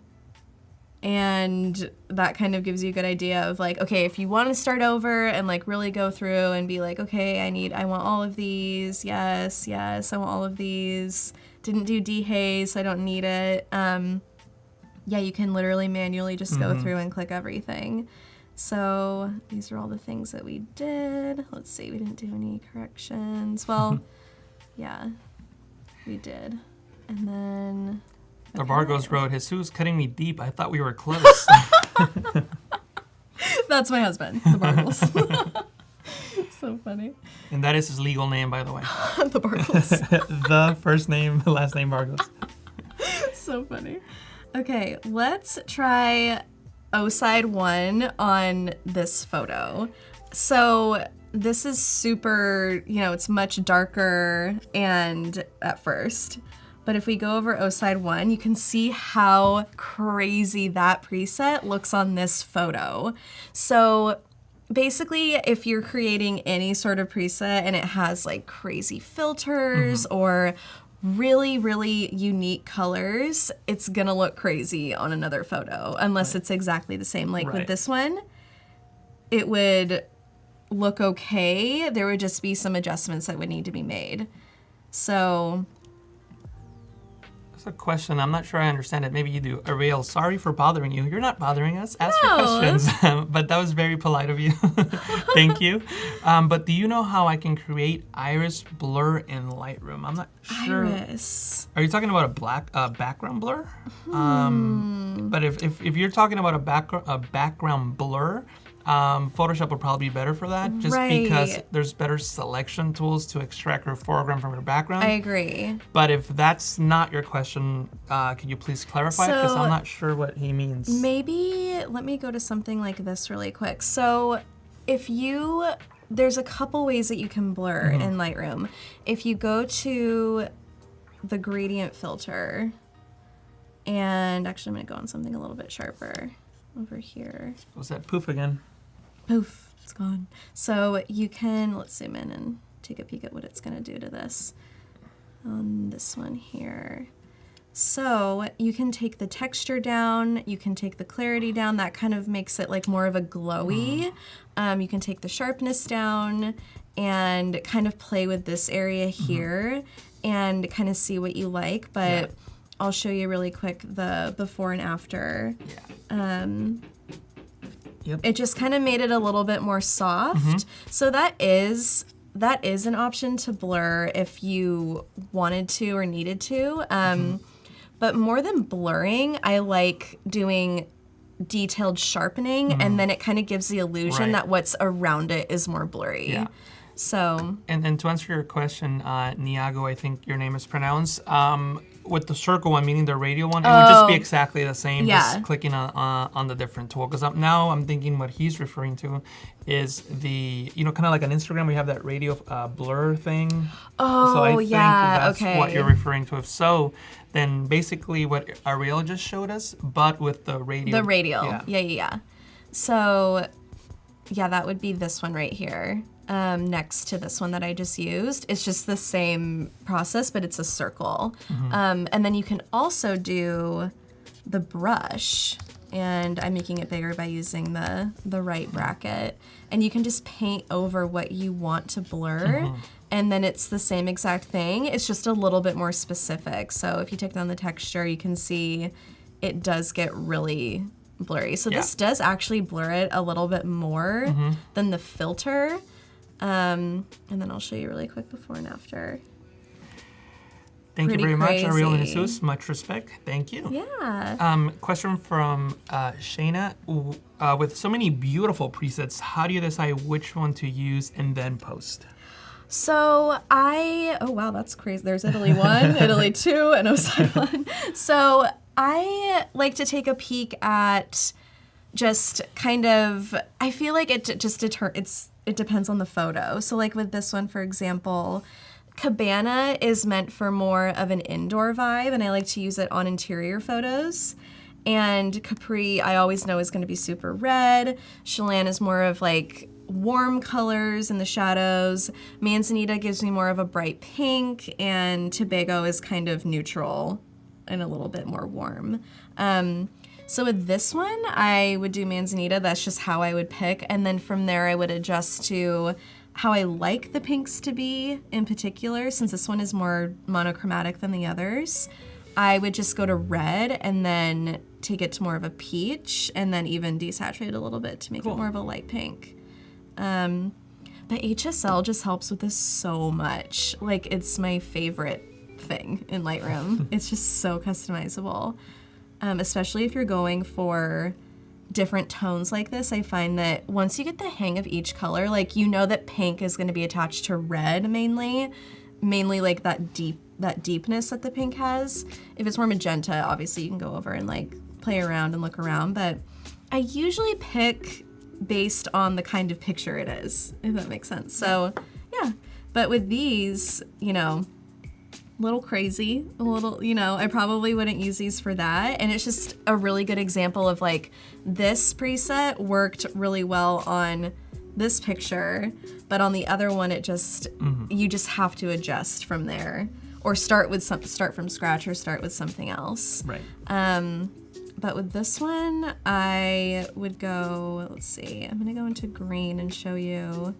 And that kind of gives you a good idea of like, okay, if you want to start over and like really go through and be like, okay, I want all of these. Yes, I want all of these. Didn't do dehaze, so I don't need it. Yeah, you can literally manually just go through and click everything. So these are all the things that we did. Let's see, we didn't do any corrections. Well, yeah, we did. And then... The Vargos wrote, Jesus cutting me deep. I thought we were close. That's my husband, the Bargles. So funny. And that is his legal name, by the way. The Bargles. The first name, last name Vargos. So funny. Okay, let's try O-side 1 on this photo. So this is super, it's much darker and at first. But if we go over O-side 1, you can see how crazy that preset looks on this photo. So basically, if you're creating any sort of preset and it has like crazy filters or really, really unique colors, it's gonna look crazy on another photo unless it's exactly the same. Like with this one, it would look okay. There would just be some adjustments that would need to be made. So... That's a question. I'm not sure I understand it. Maybe you do. Arielle, sorry for bothering you. You're not bothering us. Ask your questions. But that was very polite of you. Thank you. But do you know how I can create iris blur in Lightroom? I'm not sure. Iris. Are you talking about a background blur? But if you're talking about a background blur, Photoshop would probably be better for that, just because there's better selection tools to extract your foreground from your background. I agree. But if that's not your question, could you please clarify? Because I'm not sure what he means. Maybe, let me go to something like this really quick. So there's a couple ways that you can blur in Lightroom. If you go to the gradient filter, and actually I'm gonna go on something a little bit sharper over here. Was that poof again? Poof, it's gone. So you can, let's zoom in and take a peek at what it's gonna do to this on this one here. So you can take the texture down, you can take the clarity down, that kind of makes it like more of a glowy. You can take the sharpness down and kind of play with this area here and kind of see what you like, but I'll show you really quick the before and after. It just kind of made it a little bit more soft. So that is an option to blur if you wanted to or needed to. But more than blurring, I like doing detailed sharpening, and then it kind of gives the illusion that what's around it is more blurry. So. And to answer your question, Niago, I think your name is pronounced. With the circle one, meaning the radial one, it would just be exactly the same, just clicking on the different tool. Because now I'm thinking what he's referring to is the, kind of like on Instagram, we have that radial blur thing. Oh, so I think that's what you're referring to. If so, then basically what Arielle just showed us, but with the radial. The radial, yeah. So, yeah, that would be this one right here. Next to this one that I just used. It's just the same process, but it's a circle. And then you can also do the brush, and I'm making it bigger by using the right bracket. And you can just paint over what you want to blur, and then it's the same exact thing. It's just a little bit more specific. So if you take down the texture, you can see it does get really blurry. So this does actually blur it a little bit more than the filter. And then I'll show you really quick before and after. Thank you very much, Arielle and Jesus. Much respect. Thank you. Yeah. Question from Shayna. With so many beautiful presets, how do you decide which one to use and then post? So oh wow, that's crazy. There's Italy 1, Italy 2, and O-side 1. So I like to take a peek at just kind of, I feel like it just it depends on the photo. So like with this one, for example, Cabana is meant for more of an indoor vibe, and I like to use it on interior photos. And Capri, I always know, is going to be super red. Chelan is more of like warm colors in the shadows. Manzanita gives me more of a bright pink, and Tobago is kind of neutral and a little bit more warm. So with this one, I would do Manzanita. That's just how I would pick. And then from there, I would adjust to how I like the pinks to be in particular, since this one is more monochromatic than the others. I would just go to red and then take it to more of a peach and then even desaturate a little bit to make it more of a light pink. But HSL just helps with this so much. Like, it's my favorite thing in Lightroom. It's just so customizable. Especially if you're going for different tones like this. I find that once you get the hang of each color, like, you know that pink is going to be attached to red mainly like that deepness that the pink has. If it's more magenta, obviously you can go over and like play around and look around, but I usually pick based on the kind of picture it is, if that makes sense. So yeah, but with these, you know, little crazy, a little, you know, I probably wouldn't use these for that. And it's just a really good example of like, this preset worked really well on this picture, but on the other one, it just, you just have to adjust from there, or start from scratch, or start with something else. Right. But with this one, I would go, let's see, I'm gonna go into green and show you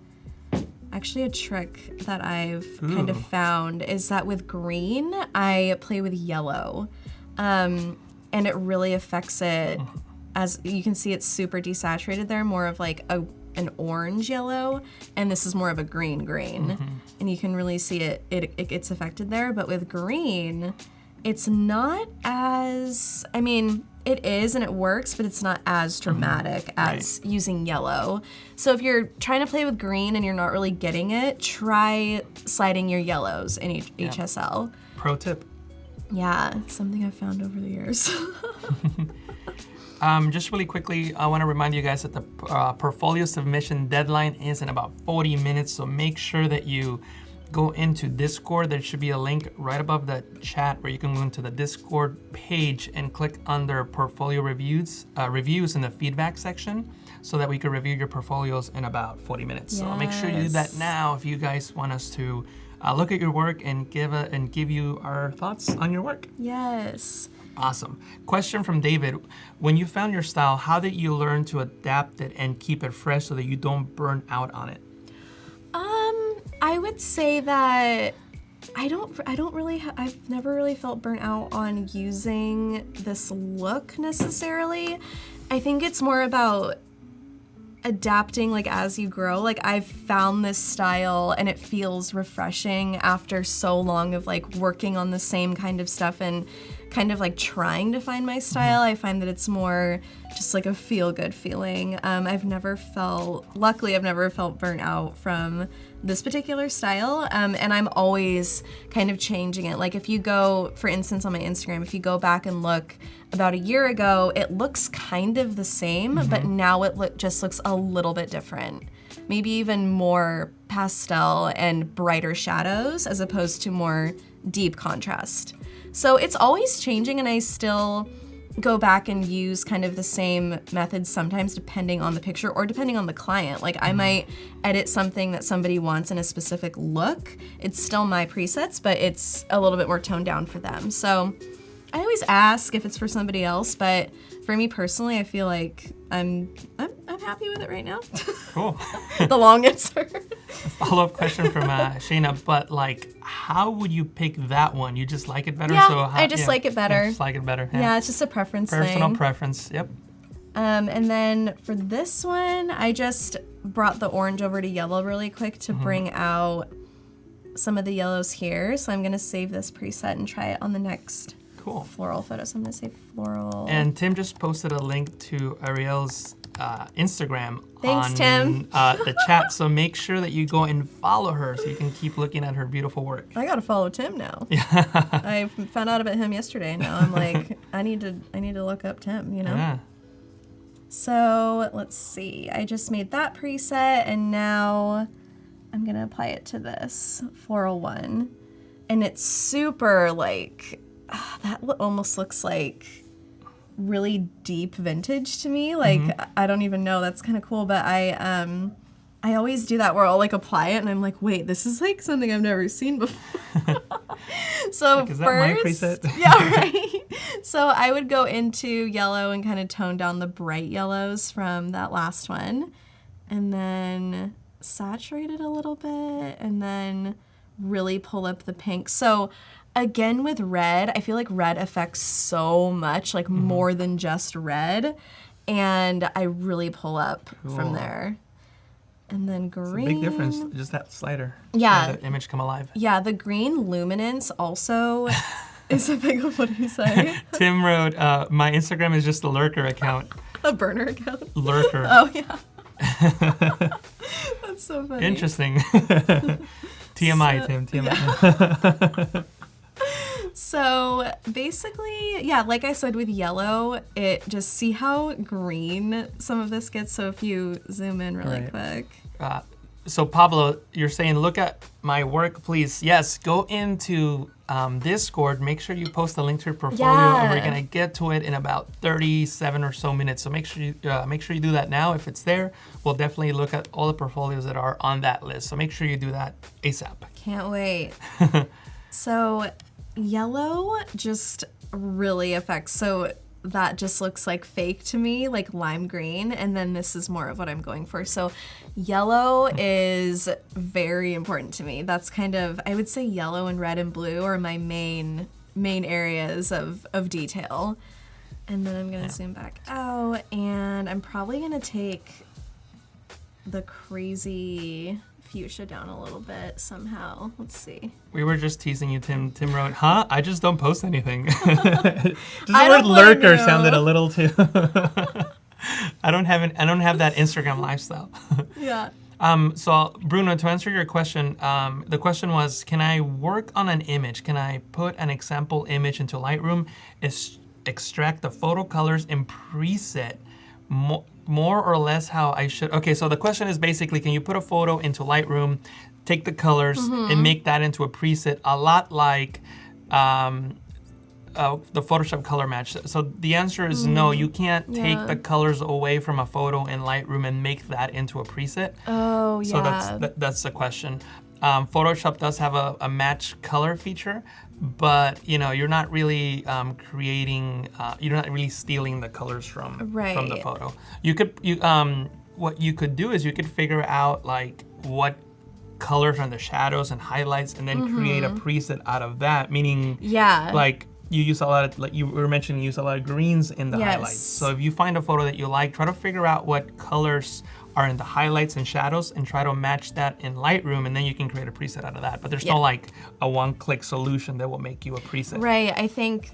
actually a trick that I've kind of found is that with green, I play with yellow. And it really affects it. As you can see, it's super desaturated there, more of like an orange yellow, and this is more of a green. And you can really see it gets affected there. But with green, it's not as, I mean, it is and it works, but it's not as dramatic as using yellow. So if you're trying to play with green and you're not really getting it, try sliding your yellows in HSL. Pro tip. Yeah, something I've found over the years. Just really quickly, I want to remind you guys that the portfolio submission deadline is in about 40 minutes, so make sure that you go into Discord. There should be a link right above the chat where you can go into the Discord page and click under portfolio reviews in the feedback section, so that we can review your portfolios in about 40 minutes. So make sure you do that now if you guys want us to look at your work and give you our thoughts on your work. Yes. Awesome. Question from David. When you found your style, how did you learn to adapt it and keep it fresh so that you don't burn out on it? I would say that I've never really felt burnt out on using this look necessarily. I think it's more about adapting like as you grow. Like, I've found this style and it feels refreshing after so long of like working on the same kind of stuff and kind of like trying to find my style. I find that it's more just like a feel-good feeling. Luckily I've never felt burnt out from this particular style, and I'm always kind of changing it. Like, if you go, for instance, on my Instagram, if you go back and look about a year ago, it looks kind of the same, but now it just looks a little bit different. Maybe even more pastel and brighter shadows as opposed to more deep contrast. So it's always changing, and I still go back and use kind of the same methods sometimes depending on the picture or depending on the client. Like, I might edit something that somebody wants in a specific look. It's still my presets, but it's a little bit more toned down for them. So I always ask if it's for somebody else, but for me personally, I feel like I'm happy with it right now. Cool. The long answer. Follow-up question from Shayna, but like, how would you pick that one? You just like it better? Yeah, So I just like it better. Just like it better. Yeah, it's just a preference thing. Personal preference, yep. And then for this one, I just brought the orange over to yellow really quick to bring out some of the yellows here. So I'm gonna save this preset and try it on the next floral photo. So I'm gonna say floral. And Tim just posted a link to Arielle's Instagram on Tim. The chat. So make sure that you go and follow her so you can keep looking at her beautiful work. I gotta follow Tim now. I found out about him yesterday. Now I'm like, I need to look up Tim, you know? Yeah. So let's see. I just made that preset, and now I'm gonna apply it to this floral one. And it's super like, that almost looks like really deep vintage to me. Like, I don't even know, that's kind of cool, but I I always do that where I'll like apply it and I'm like, wait, this is like something I've never seen before. So like, is that my preset? Yeah, right. So I would go into yellow and kind of tone down the bright yellows from that last one, and then saturate it a little bit, and then really pull up the pink. So again, with red, I feel like red affects so much, like more than just red, and I really pull up from there. And then green. It's a big difference, just that slider. Yeah. The image come alive. Yeah, the green luminance also is a big, what do you say? Tim wrote, my Instagram is just a lurker account. A burner account? Lurker. Oh, yeah. That's so funny. Interesting. TMI, Tim, TMI. Yeah. So basically, yeah, like I said with yellow, it just see how green some of this gets. So if you zoom in really quick. So Pablo, you're saying, look at my work, please. Yes, go into Discord. Make sure you post a link to your portfolio, and we're gonna get to it in about 37 or so minutes. So make sure you do that now. If it's there, we'll definitely look at all the portfolios that are on that list. So make sure you do that ASAP. Can't wait. So yellow just really affects. So that just looks like fake to me, like lime green, and then this is more of what I'm going for. So yellow is very important to me. That's kind of, I would say yellow and red and blue are my main areas of detail. And then I'm gonna zoom back out, and I'm probably gonna take the crazy fuchsia down a little bit somehow. Let's see. We were just teasing you, Tim. Tim wrote, huh? I just don't post anything. Just the I word don't blame lurker you. sounded a little too... I don't have that Instagram lifestyle. Yeah. So Bruno, to answer your question, the question was, can I work on an image? Can I put an example image into Lightroom, extract the photo colors and preset more or less how I should? Okay, so the question is basically, can you put a photo into Lightroom, take the colors and make that into a preset, a lot like the Photoshop color match? So the answer is no, you can't take the colors away from a photo in Lightroom and make that into a preset. Oh, yeah. So that's the question. Photoshop does have a match color feature, but you're not really creating, you're not really stealing the colors from the photo. What you could do is you could figure out like what colors are in the shadows and highlights, and then create a preset out of that. Meaning, like you use a lot of, like you were mentioning, you use a lot of greens in the highlights. So if you find a photo that you like, try to figure out what colors are in the highlights and shadows and try to match that in Lightroom, and then you can create a preset out of that. But there's no like a one-click solution that will make you a preset. Right. I think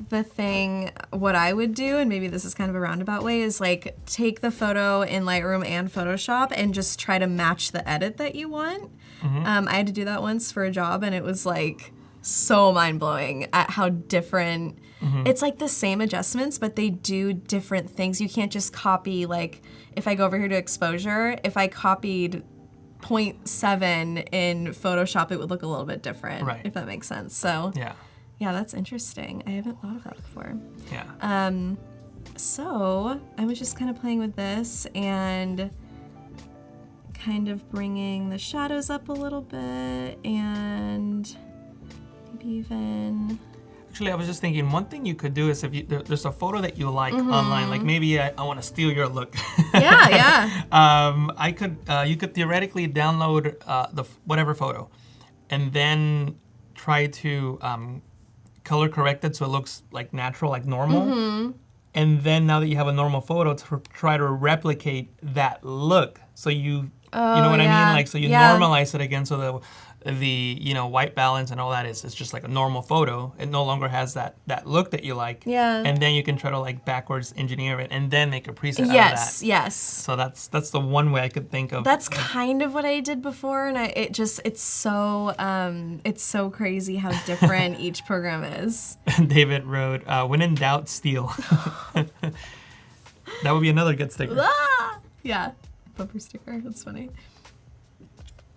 what I would do, and maybe this is kind of a roundabout way, is like take the photo in Lightroom and Photoshop and just try to match the edit that you want. I had to do that once for a job, and it was like so mind-blowing at how different, it's like the same adjustments, but they do different things. You can't just copy, like, if I go over here to exposure, if I copied 0.7 in Photoshop, it would look a little bit different, if that makes sense. So yeah, that's interesting. I haven't thought of that before. Yeah. So I was just kind of playing with this and kind of bringing the shadows up a little bit, and maybe even... Actually, I was just thinking, one thing you could do is if there's a photo that you like online, like maybe I want to steal your look. You could theoretically download the whatever photo, and then try to color correct it so it looks like natural, like normal. And then now that you have a normal photo, to try to replicate that look. So you know what I mean? Like, so you normalize it again, so the white balance and all that is just like a normal photo. It no longer has that look that you like. And then you can try to like backwards engineer it and then make a preset out of that. Yes. So that's the one way I could think of. That's kind of what I did before, and it's so crazy how different each program is. David wrote, when in doubt, steal. That would be another good sticker. Yeah, bumper sticker. That's funny.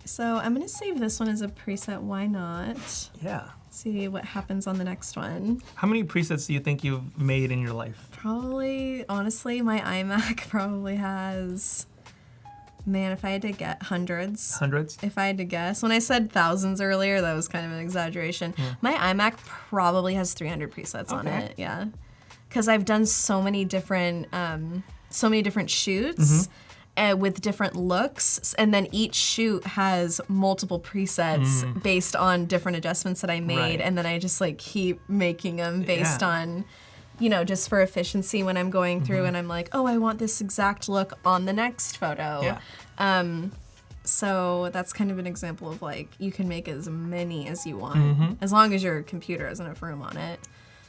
So I'm gonna save this one as a preset. Why not? Yeah. See what happens on the next one. How many presets do you think you've made in your life? Probably, honestly, my iMac probably has Man, if I had to get hundreds. Hundreds? If I had to guess. When I said thousands earlier, that was kind of an exaggeration. Yeah. My iMac probably has 300 presets on it, yeah. Because I've done so many different shoots with different looks, and then each shoot has multiple presets based on different adjustments that I made, and then I just like keep making them based on, you know, just for efficiency when I'm going through and I'm like, oh, I want this exact look on the next photo. Yeah. So that's kind of an example of like, you can make as many as you want, as long as your computer has enough room on it.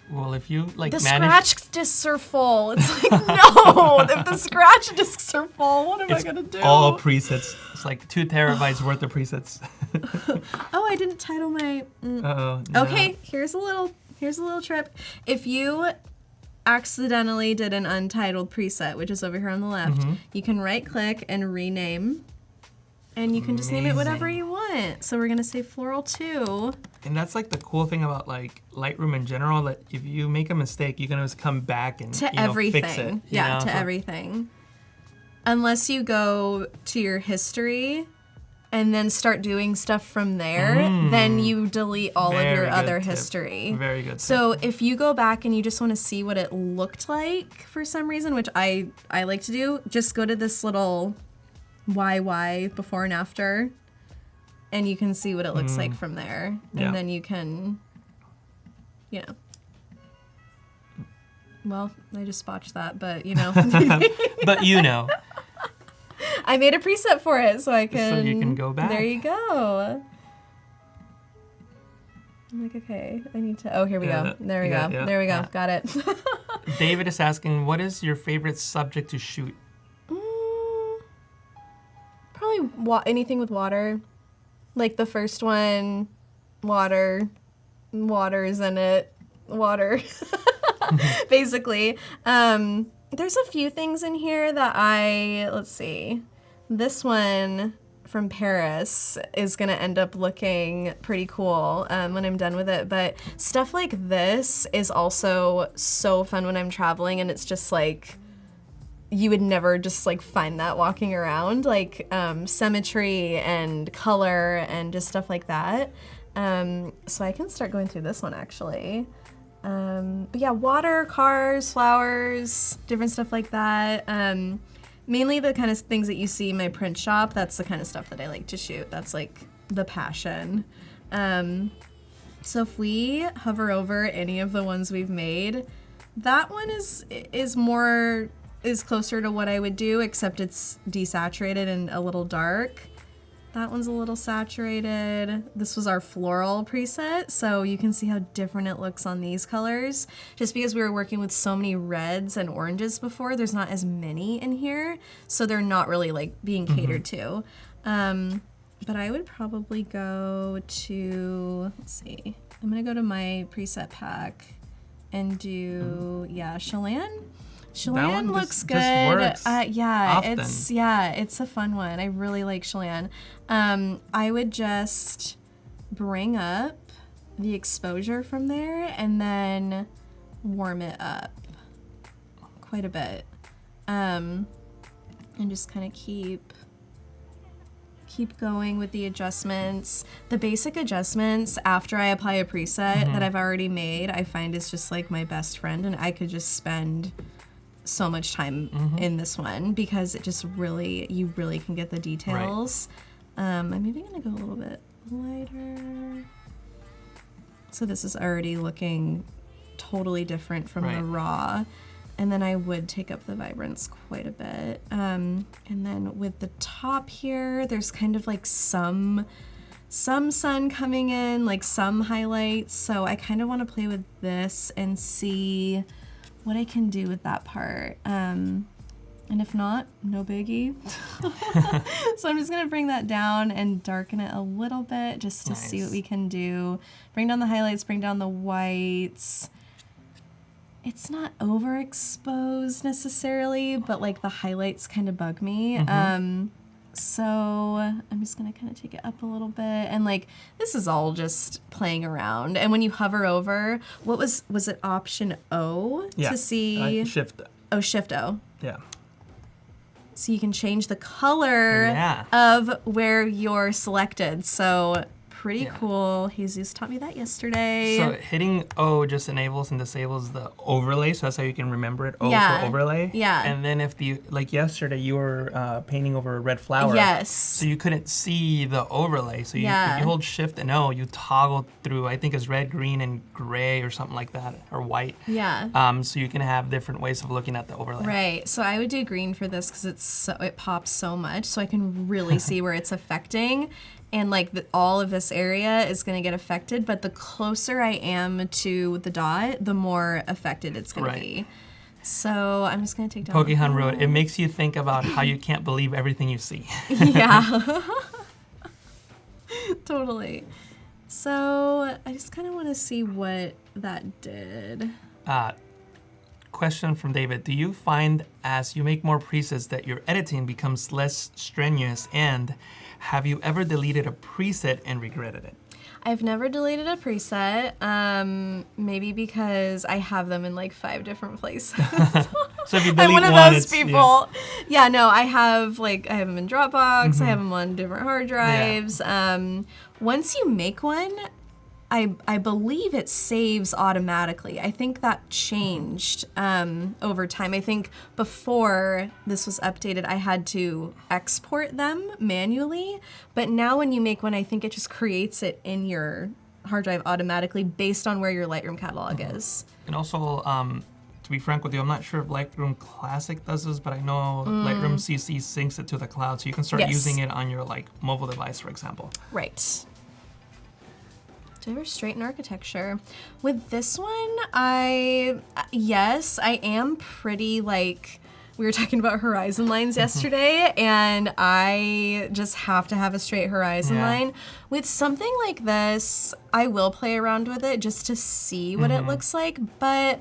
Well, if you like the scratch discs are full. It's like, no, if the scratch discs are full, what am I gonna do? All presets. It's like 2 terabytes worth of presets. Oh, I didn't title my. No. Okay, here's a little trip. If you accidentally did an untitled preset, which is over here on the left, you can right click and rename, and you can just name it whatever you want. So we're gonna say Floral 2. And that's like the cool thing about like Lightroom in general, that if you make a mistake, you can always come back and fix it. Yeah, to everything. Unless you go to your history and then start doing stuff from there, then you delete all of your other history. Very good tip. So if you go back and you just want to see what it looked like for some reason, which I like to do, just go to this little YY before and after, and you can see what it looks like from there. And then you can, you know. Well, I just botched that, but you know. But you know. I made a preset for it, so I can. So you can go back. There you go. I'm like, okay, I need to. Oh, here we go. There we go. Yeah, there we go. Got it. David is asking, what is your favorite subject to shoot? Probably anything with water. Like the first one, water's in it. Water. Basically. There's a few things in here that let's see. This one from Paris is gonna end up looking pretty cool when I'm done with it. But stuff like this is also so fun when I'm traveling, and it's just like, you would never just like find that walking around, like symmetry and color and just stuff like that. So I can start going through this one actually. But yeah, water, cars, flowers, different stuff like that. Mainly the kind of things that you see in my print shop, that's the kind of stuff that I like to shoot. That's like the passion. So if we hover over any of the ones we've made, that one is closer to what I would do, except it's desaturated and a little dark. That one's a little saturated. This was our floral preset, so you can see how different it looks on these colors. Just because we were working with so many reds and oranges before, there's not as many in here, so they're not really like being catered to. But I would probably go to, let's see, I'm gonna go to my preset pack and do, Chelan. Chelan looks good. Just works it's a fun one. I really like Chelan. I would just bring up the exposure from there and then warm it up quite a bit. And just kind of keep going with the adjustments. The basic adjustments after I apply a preset that I've already made, I find is just like my best friend, and I could just spend so much time in this one because it just you really can get the details. I'm maybe gonna go a little bit lighter. So this is already looking totally different from the raw. And then I would take up the vibrance quite a bit. And then with the top here, there's kind of like some sun coming in, like some highlights. So I kind of want to play with this and see what I can do with that part. And if not, no biggie. So I'm just gonna bring that down and darken it a little bit just to see what we can do. Bring down the highlights, bring down the whites. It's not overexposed necessarily, but like the highlights kind of bug me. So I'm just gonna kind of take it up a little bit, and like this is all just playing around. And when you hover over, what was it Option O to see? Shift. Oh, Shift O. Yeah. so you can change the color Yeah. of where you're selected. So pretty cool. Jesus taught me that yesterday. So hitting O just enables and disables the overlay, so that's how you can remember it. O Yeah. for overlay. Yeah. And then if like yesterday, you were painting over a red flower. Yes. So you couldn't see the overlay. So if you hold Shift and O, you toggle through, I think it's red, green, and gray or something like that, or white. Yeah. So you can have different ways of looking at the overlay. Right. So I would do green for this because it pops so much, so I can really see where it's affecting. And like all of this area is going to get affected, but the closer I am to the dot, the more affected it's going to be. So I'm just going to take down Pokemon Road. It makes you think about how you can't believe everything you see. Yeah. Totally. So I just kind of want to see what that did. Question from David. Do you find as you make more presets that your editing becomes less strenuous, and have you ever deleted a preset and regretted it? I've never deleted a preset, maybe because I have them in like 5 different places. So if you delete I'm one of one, those people. Yeah, no, I have them in Dropbox. I have them on different hard drives. Once you make one, I believe it saves automatically. I think that changed over time. I think before this was updated, I had to export them manually. But now when you make one, I think it just creates it in your hard drive automatically based on where your Lightroom catalog is. And also, to be frank with you, I'm not sure if Lightroom Classic does this, but I know Lightroom CC syncs it to the cloud, so you can start using it on your mobile device, for example. Right. Do I ever straighten architecture? With this one, yes, I am pretty we were talking about horizon lines yesterday, and I just have to have a straight horizon line. With something like this, I will play around with it just to see what it looks like, but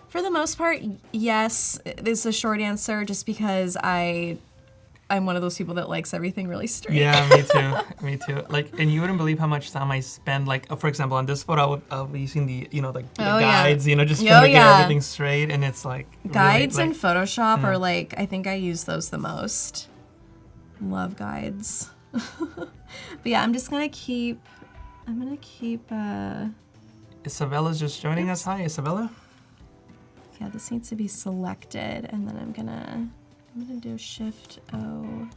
for the most part, yes, is the short answer, just because I'm one of those people that likes everything really straight. Yeah, me too. Me too. And you wouldn't believe how much time I spend. For example, on this photo, I'll be using the guides. Just trying to get everything straight, and it's guides in Photoshop are I think I use those the most. Love guides. But yeah, I'm gonna keep. Isabella's just joining us. Hi, Isabella. Yeah, this needs to be selected, and then I'm gonna do Shift O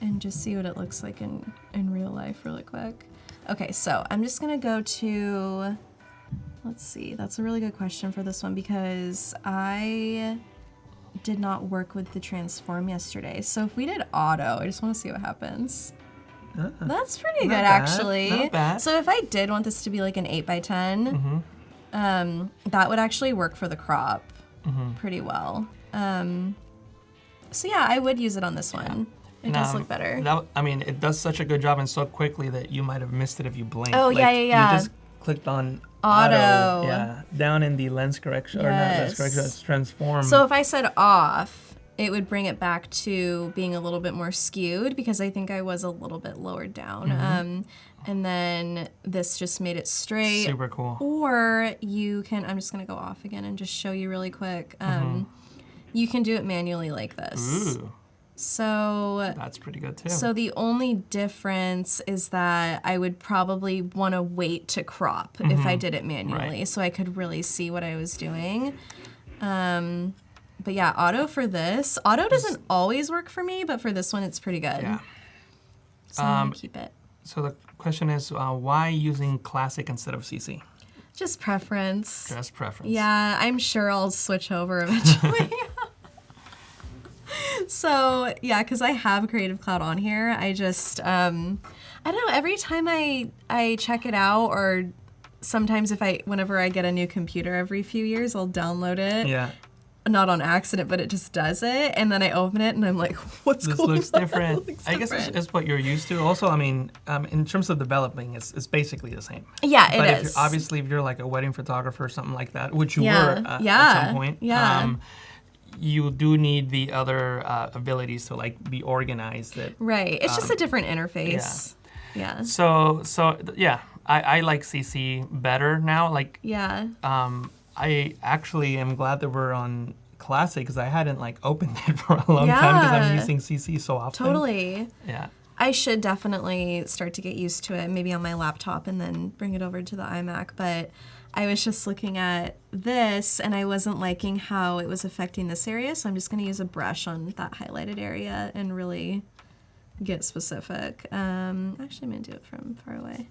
and just see what it looks like in real life really quick. Okay, so I'm just gonna go to, let's see, that's a really good question for this one because I did not work with the transform yesterday. So if we did auto, I just wanna see what happens. That's pretty good, actually. Not bad. So if I did want this to be like an 8x10, that would actually work for the crop pretty well. So yeah, I would use it on this one. It does look better. It does such a good job and so quickly that you might have missed it if you blinked. Oh, yeah. You just clicked on auto. Yeah, down in the lens correction, or not lens correction, it's transform. So if I said off, it would bring it back to being a little bit more skewed because I think I was a little bit lowered down. And then this just made it straight. Super cool. Or you can, I'm just gonna go off again and just show you really quick. You can do it manually like this. Ooh. So that's pretty good too. So the only difference is that I would probably want to wait to crop if I did it manually, so I could really see what I was doing. But yeah, auto for this. Auto doesn't always work for me, but for this one, it's pretty good. Yeah. So I'm gonna keep it. So the question is, why using Classic instead of CC? Just preference. Just preference. Yeah, I'm sure I'll switch over eventually. So, yeah, because I have Creative Cloud on here, I just, I don't know, every time I check it out, or sometimes whenever I get a new computer every few years, I'll download it. Yeah. Not on accident, but it just does it, and then I open it, and I'm like, what's going on? This looks different. I guess it's what you're used to. Also, in terms of developing, it's basically the same. Yeah, but if you're like a wedding photographer or something like that, which you were at some point, you do need the other abilities to be organized. Right. It's just a different interface. Yeah. So yeah, I like CC better now. I actually am glad that we're on Classic because I hadn't like opened it for a long time because I'm using CC so often. Totally. Yeah. I should definitely start to get used to it, maybe on my laptop and then bring it over to the iMac. But I was just looking at this and I wasn't liking how it was affecting this area. So I'm just going to use a brush on that highlighted area and really get specific. Actually, I'm going to do it from far away.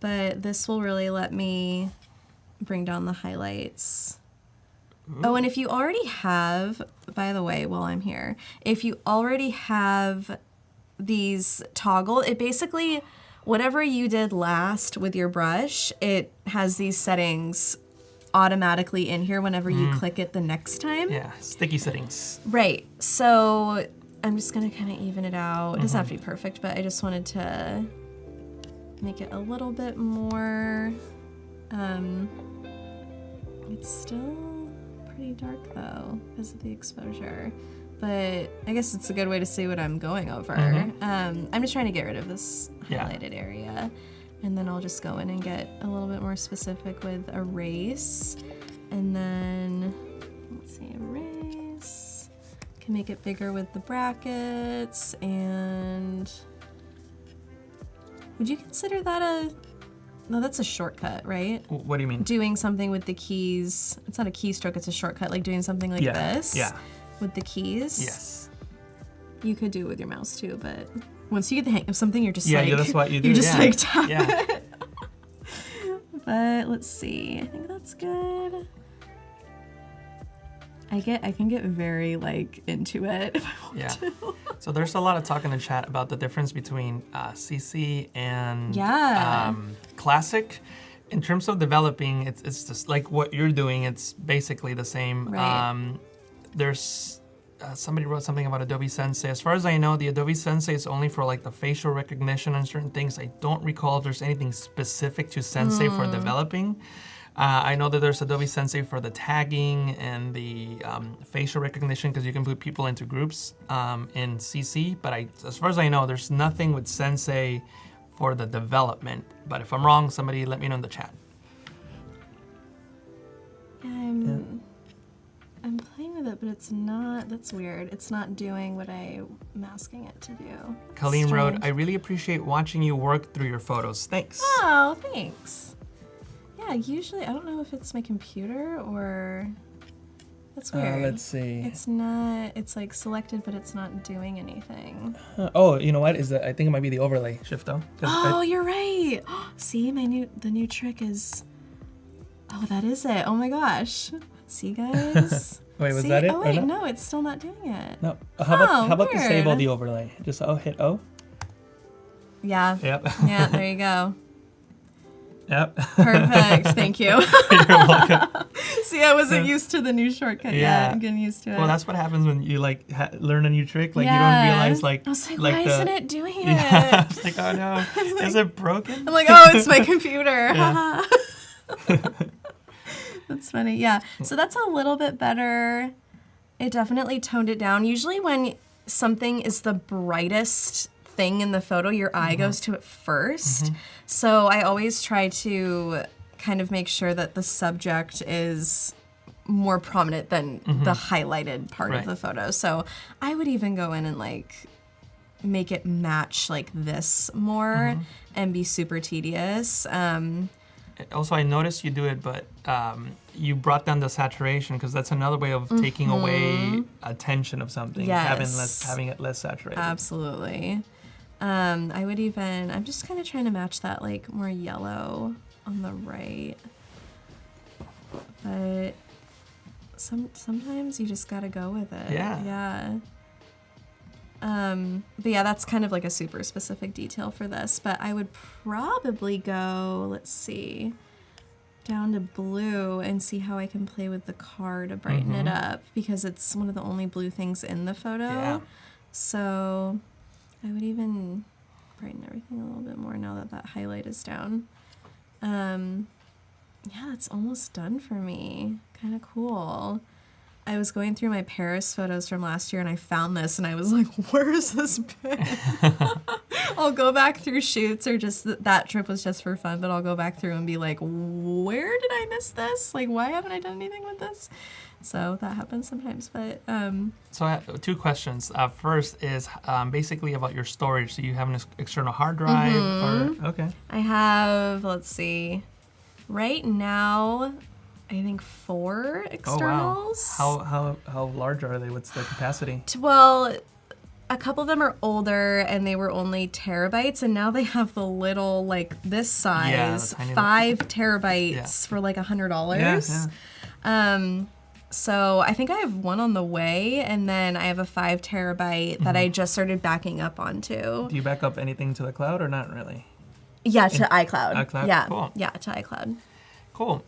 But this will really let me bring down the highlights. Ooh. Oh, and if you already have, by the way, while I'm here, if you already have these toggle, it basically, whatever you did last with your brush, it has these settings automatically in here whenever you click it the next time. Yeah, sticky settings. Right. So I'm just going to kind of even it out. It doesn't have to be perfect, but I just wanted to make it a little bit more, it's still pretty dark though because of the exposure, but I guess it's a good way to see what I'm going over. I'm just trying to get rid of this highlighted area, and then I'll just go in and get a little bit more specific with erase, and then let's see, erase, can make it bigger with the brackets. And would you consider that no, that's a shortcut, right? What do you mean? Doing something with the keys. It's not a keystroke, it's a shortcut, like doing something like this. Yeah. With the keys. Yes. You could do it with your mouse too, but once you get the hang of something, you're just like, yeah, that's what you do. You just like tap it. But let's see. I think that's good. I can get very like into it if I want to. So there's a lot of talk in the chat about the difference between CC and Classic. In terms of developing, it's just like what you're doing. It's basically the same. Right. There's somebody wrote something about Adobe Sensei. As far as I know, the Adobe Sensei is only for like the facial recognition and certain things. I don't recall if there's anything specific to Sensei for developing. I know that there's Adobe Sensei for the tagging and the facial recognition because you can put people into groups in CC, but as far as I know, there's nothing with Sensei for the development. But if I'm wrong, somebody let me know in the chat. I'm playing with it, but it's not, that's weird. It's not doing what I'm asking it to do. Colleen wrote, I really appreciate watching you work through your photos. Thanks. Oh, thanks. Yeah, usually, I don't know if it's my computer or, that's weird. Let's see. It's not, it's like selected, but it's not doing anything. Oh, you know what? I think it might be the overlay shift though. Oh, you're right. See, the new trick is, oh, that is it. Oh my gosh. See, guys? Wait, was that it? Oh, wait, no, it's still not doing it. No. How about disable the overlay? Just hit O? Yeah. Yep. Yeah, there you go. Yep. Perfect. Thank you. You're welcome. See, I wasn't used to the new shortcut yet. I'm getting used to it. Well, that's what happens when you like learn a new trick. Like you don't realize like. I was like, why isn't it doing it? Yeah. I was like, oh no, is it broken? I'm like, oh, it's my computer. Yeah. That's funny. Yeah. So that's a little bit better. It definitely toned it down. Usually when something is the brightest thing in the photo, your eye goes to it first. So I always try to kind of make sure that the subject is more prominent than the highlighted part of the photo. So I would even go in and like make it match like this more and be super tedious. Also, I noticed you do it, but you brought down the saturation because that's another way of taking away attention of something. Yes. Having it less saturated. Absolutely. I would even, I'm just kind of trying to match that like more yellow on the right. But sometimes you just gotta go with it. Yeah. But yeah, that's kind of like a super specific detail for this, but I would probably go, let's see, down to blue and see how I can play with the car to brighten it up because it's one of the only blue things in the photo. Yeah. So I would even brighten everything a little bit more now that that highlight is down. Yeah, that's almost done for me. Kind of cool. I was going through my Paris photos from last year and I found this and I was like, where has this been? I'll go back through shoots or just that trip was just for fun, but I'll go back through and be like, where did I miss this? Like, why haven't I done anything with this? So that happens sometimes, but So I have two questions. First is basically about your storage. Do you have an external hard drive? Or, okay. I have, let's see, right now, I think 4 externals. Oh, wow. How large are they? What's the capacity? Well, a couple of them are older and they were only terabytes, and now they have the little, like this size, the tiny 5 terabytes for like $100. Yeah. So I think I have one on the way, and then I have a 5 terabyte that I just started backing up onto. Do you back up anything to the cloud or not really? Yeah, to iCloud. iCloud? Yeah, Cool. yeah, to iCloud. Cool.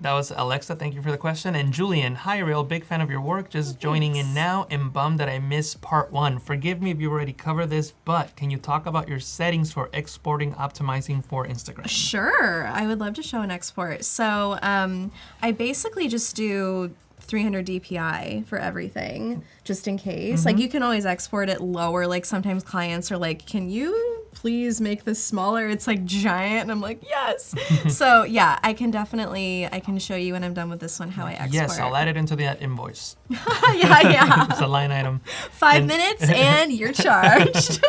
That was Alexa. Thank you for the question. And Julian, hi, Arielle. Big fan of your work. Just joining in now and bummed that I missed part 1. Forgive me if you already covered this, but can you talk about your settings for exporting, optimizing for Instagram? Sure. I would love to show an export. So I basically just do 300 DPI for everything, just in case. Like, you can always export it lower. Like, sometimes clients are like, can you please make this smaller? It's like giant. And I'm like, yes. So yeah, I can show you when I'm done with this one how I export. Yes, I'll add it into that invoice. yeah. It's a line item. 5 minutes and you're charged.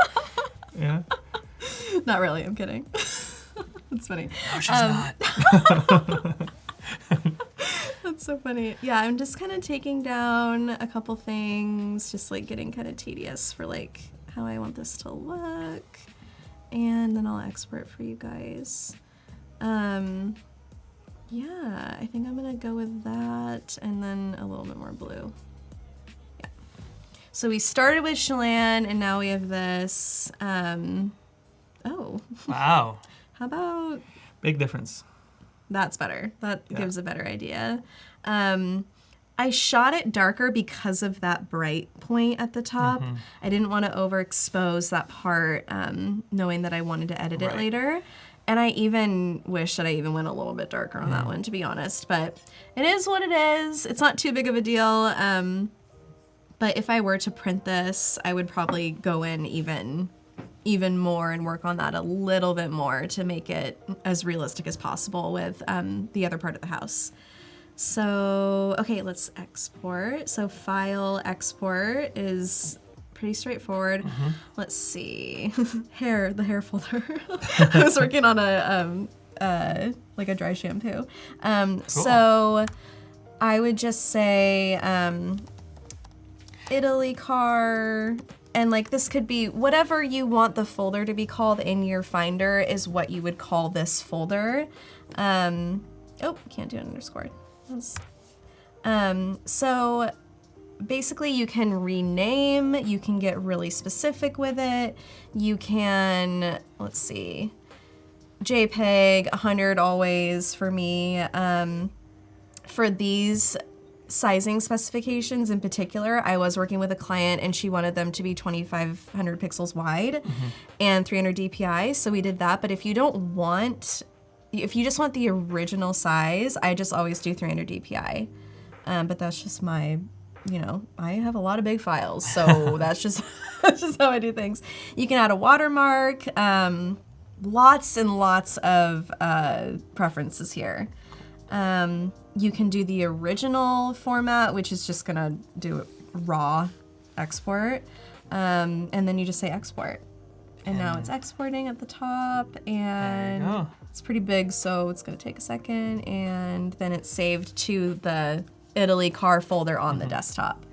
Yeah. Not really, I'm kidding. That's funny. No, she's not. That's so funny. Yeah, I'm just kind of taking down a couple things, just like getting kind of tedious for like how I want this to look. And then I'll export for you guys. Yeah, I think I'm gonna go with that and then a little bit more blue. Yeah. So we started with Chelan and now we have this. Oh. Wow. How about... Big difference. That's better. That gives a better idea. I shot it darker because of that bright point at the top. I didn't want to overexpose that part, knowing that I wanted to edit it later. And I even wish that I even went a little bit darker on that one, to be honest. But it is what it is. It's not too big of a deal. But if I were to print this, I would probably go in even more and work on that a little bit more to make it as realistic as possible with the other part of the house. So, okay, let's export. So file export is pretty straightforward. Let's see, the hair folder. I was working on like a dry shampoo. Cool. So I would just say Italy car, and like this could be whatever you want the folder to be called in your Finder is what you would call this folder. Oh, can't do an underscore. So basically you can rename, you can get really specific with it. You can, let's see, JPEG 100 always for me. For these sizing specifications in particular, I was working with a client and she wanted them to be 2,500 pixels wide and 300 DPI. So we did that. But if you just want the original size, I just always do 300 DPI. But that's just my, I have a lot of big files, so that's just how I do things. You can add a watermark, lots and lots of preferences here. You can do the original format, which is just gonna do raw export, and then you just say export. And now it's exporting at the top, and it's pretty big, so it's gonna take a second, and then it's saved to the Italy car folder on the desktop.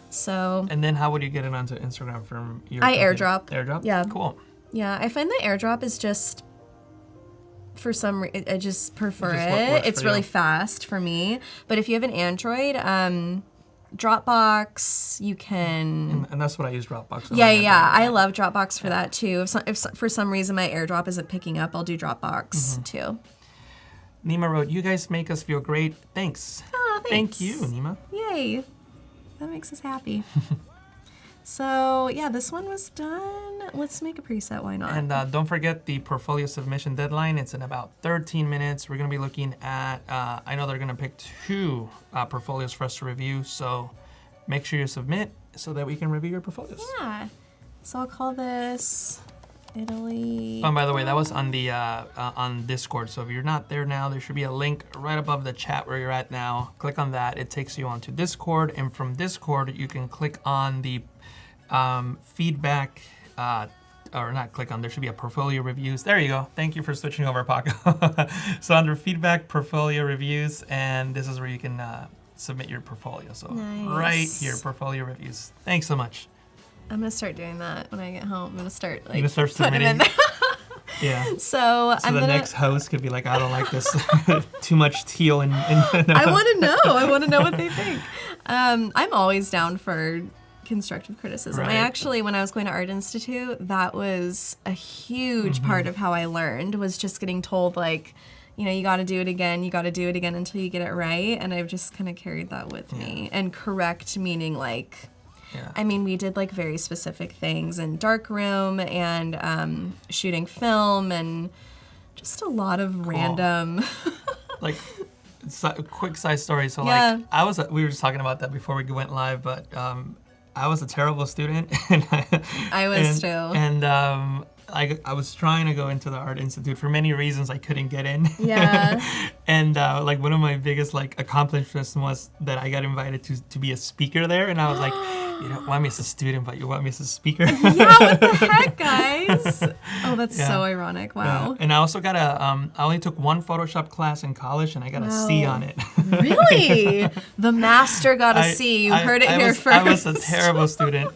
So. And then how would you get it onto Instagram from your computer? AirDrop. AirDrop? Yeah. Cool. Yeah, I find the AirDrop is just, for some reason, I just prefer it. It's really fast for me. But if you have an Android, Dropbox, you can... And that's what I use Dropbox on. Yeah. I love Dropbox for that too. If for some reason my AirDrop isn't picking up, I'll do Dropbox too. Nima wrote, you guys make us feel great. Thanks. Oh, thanks. Thank you, Nima. Yay. That makes us happy. So yeah, this one was done. Let's make a preset, why not? And don't forget the portfolio submission deadline. It's in about 13 minutes. We're gonna be looking at, I know they're gonna pick 2 portfolios for us to review, so make sure you submit so that we can review your portfolios. Yeah, so I'll call this Italy. Oh, and by the way, that was on the on Discord. So if you're not there now, there should be a link right above the chat where you're at now. Click on that. It takes you onto Discord, and from Discord you can click on the feedback. Or not click on. There should be a portfolio reviews. There you go. Thank you for switching over, Paco. So under feedback, portfolio reviews, and this is where you can submit your portfolio. So right here, portfolio reviews. Thanks so much. I'm gonna start doing that when I get home. I'm gonna start like You're gonna start putting them in submitting. there. Yeah. So I'm the gonna. next host could be like, I don't like this. Too much teal and I want to know. I want to know what they think. I'm always down for constructive criticism. Right. I actually, when I was going to Art Institute, that was a huge part of how I learned, was just getting told like, you know, you got to do it again, you got to do it again until you get it right. And I've just kind of carried that with me. And correct meaning like, I mean, we did like very specific things in darkroom and shooting film and just a lot of random. Like, quick side story. So like, we were just talking about that before we went live, but I was a terrible student, and I was too. And I was trying to go into the Art Institute for many reasons. I couldn't get in. Yeah. And like one of my biggest like accomplishments was that I got invited to be a speaker there, and I was like, you don't want me as a student, but you want me as a speaker. Yeah, what the heck, guys? Oh, that's so ironic. Wow. Yeah. And I also got I only took one Photoshop class in college, and I got a C on it. Really? The master got a C. You heard it here first. I was a terrible student.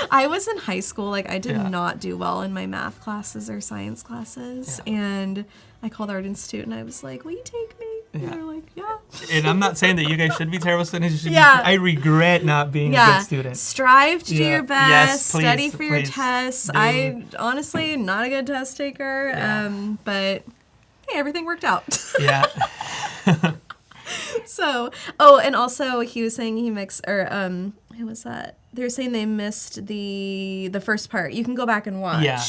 I was in high school. Like, I did not do well in my math classes or science classes. And I called Art Institute, and I was like, will you take me? And they're like, yeah. And I'm not saying that you guys should be terrible students. You should be, I regret not being a good student. Strive to do your best. Yes, please, study for your tests. I honestly not a good test taker. But hey, everything worked out. Yeah. So, oh, and also he was saying he mixed, or who was that? They were saying they missed the first part. You can go back and watch. Yeah,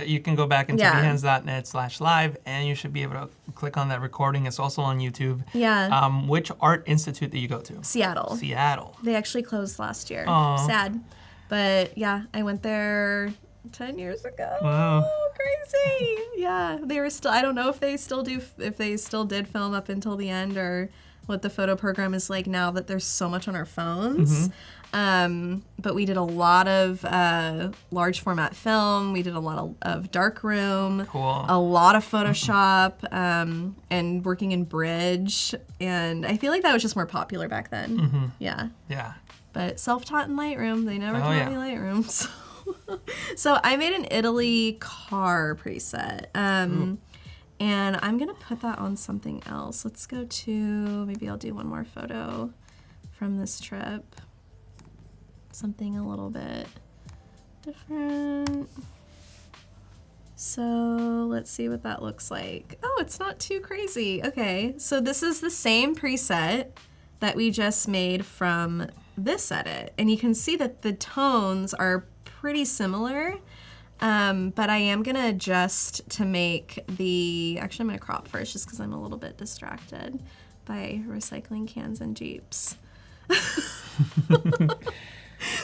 you can go back into behance.net/live, and you should be able to click on that recording. It's also on YouTube. Yeah. Which art institute did you go to? Seattle. Seattle. They actually closed last year. Aww. Sad. But yeah, I went there 10 years ago. Wow. Oh, crazy. Yeah, they were still, I don't know if they still did film up until the end, or what the photo program is like now that there's so much on our phones. But we did a lot of large format film. We did a lot of darkroom. Cool. A lot of Photoshop, and working in Bridge. And I feel like that was just more popular back then. Yeah. Yeah. But self-taught in Lightroom. They never taught me Lightroom. So I made an Italy car preset. And I'm going to put that on something else. Let's go to, maybe I'll do one more photo from this trip. Something a little bit different. So let's see what that looks like. Oh, it's not too crazy. Okay, so this is the same preset that we just made from this edit. And you can see that the tones are pretty similar. But I am gonna adjust to make actually I'm gonna crop first just because I'm a little bit distracted by recycling cans and Jeeps.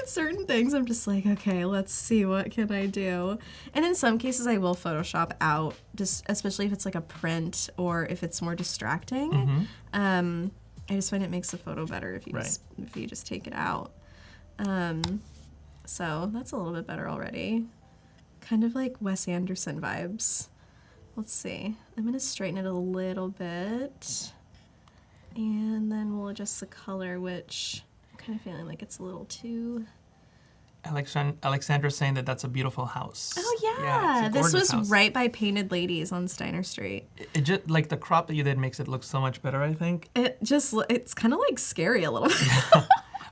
Certain things I'm just like, okay, let's see, what can I do? And in some cases I will Photoshop out, just especially if it's like a print or if it's more distracting. I just find it makes the photo better if you just take it out. So that's a little bit better already. Kind of like Wes Anderson vibes. Let's see. I'm going to straighten it a little bit. And then we'll adjust the color, which I'm kind of feeling like it's a little too... Alexandra's saying that that's a beautiful house. Oh, yeah. This was house. Right by Painted Ladies on Steiner Street. It just, like, the crop that you did makes it look so much better, I think. It's kind of like scary a little bit.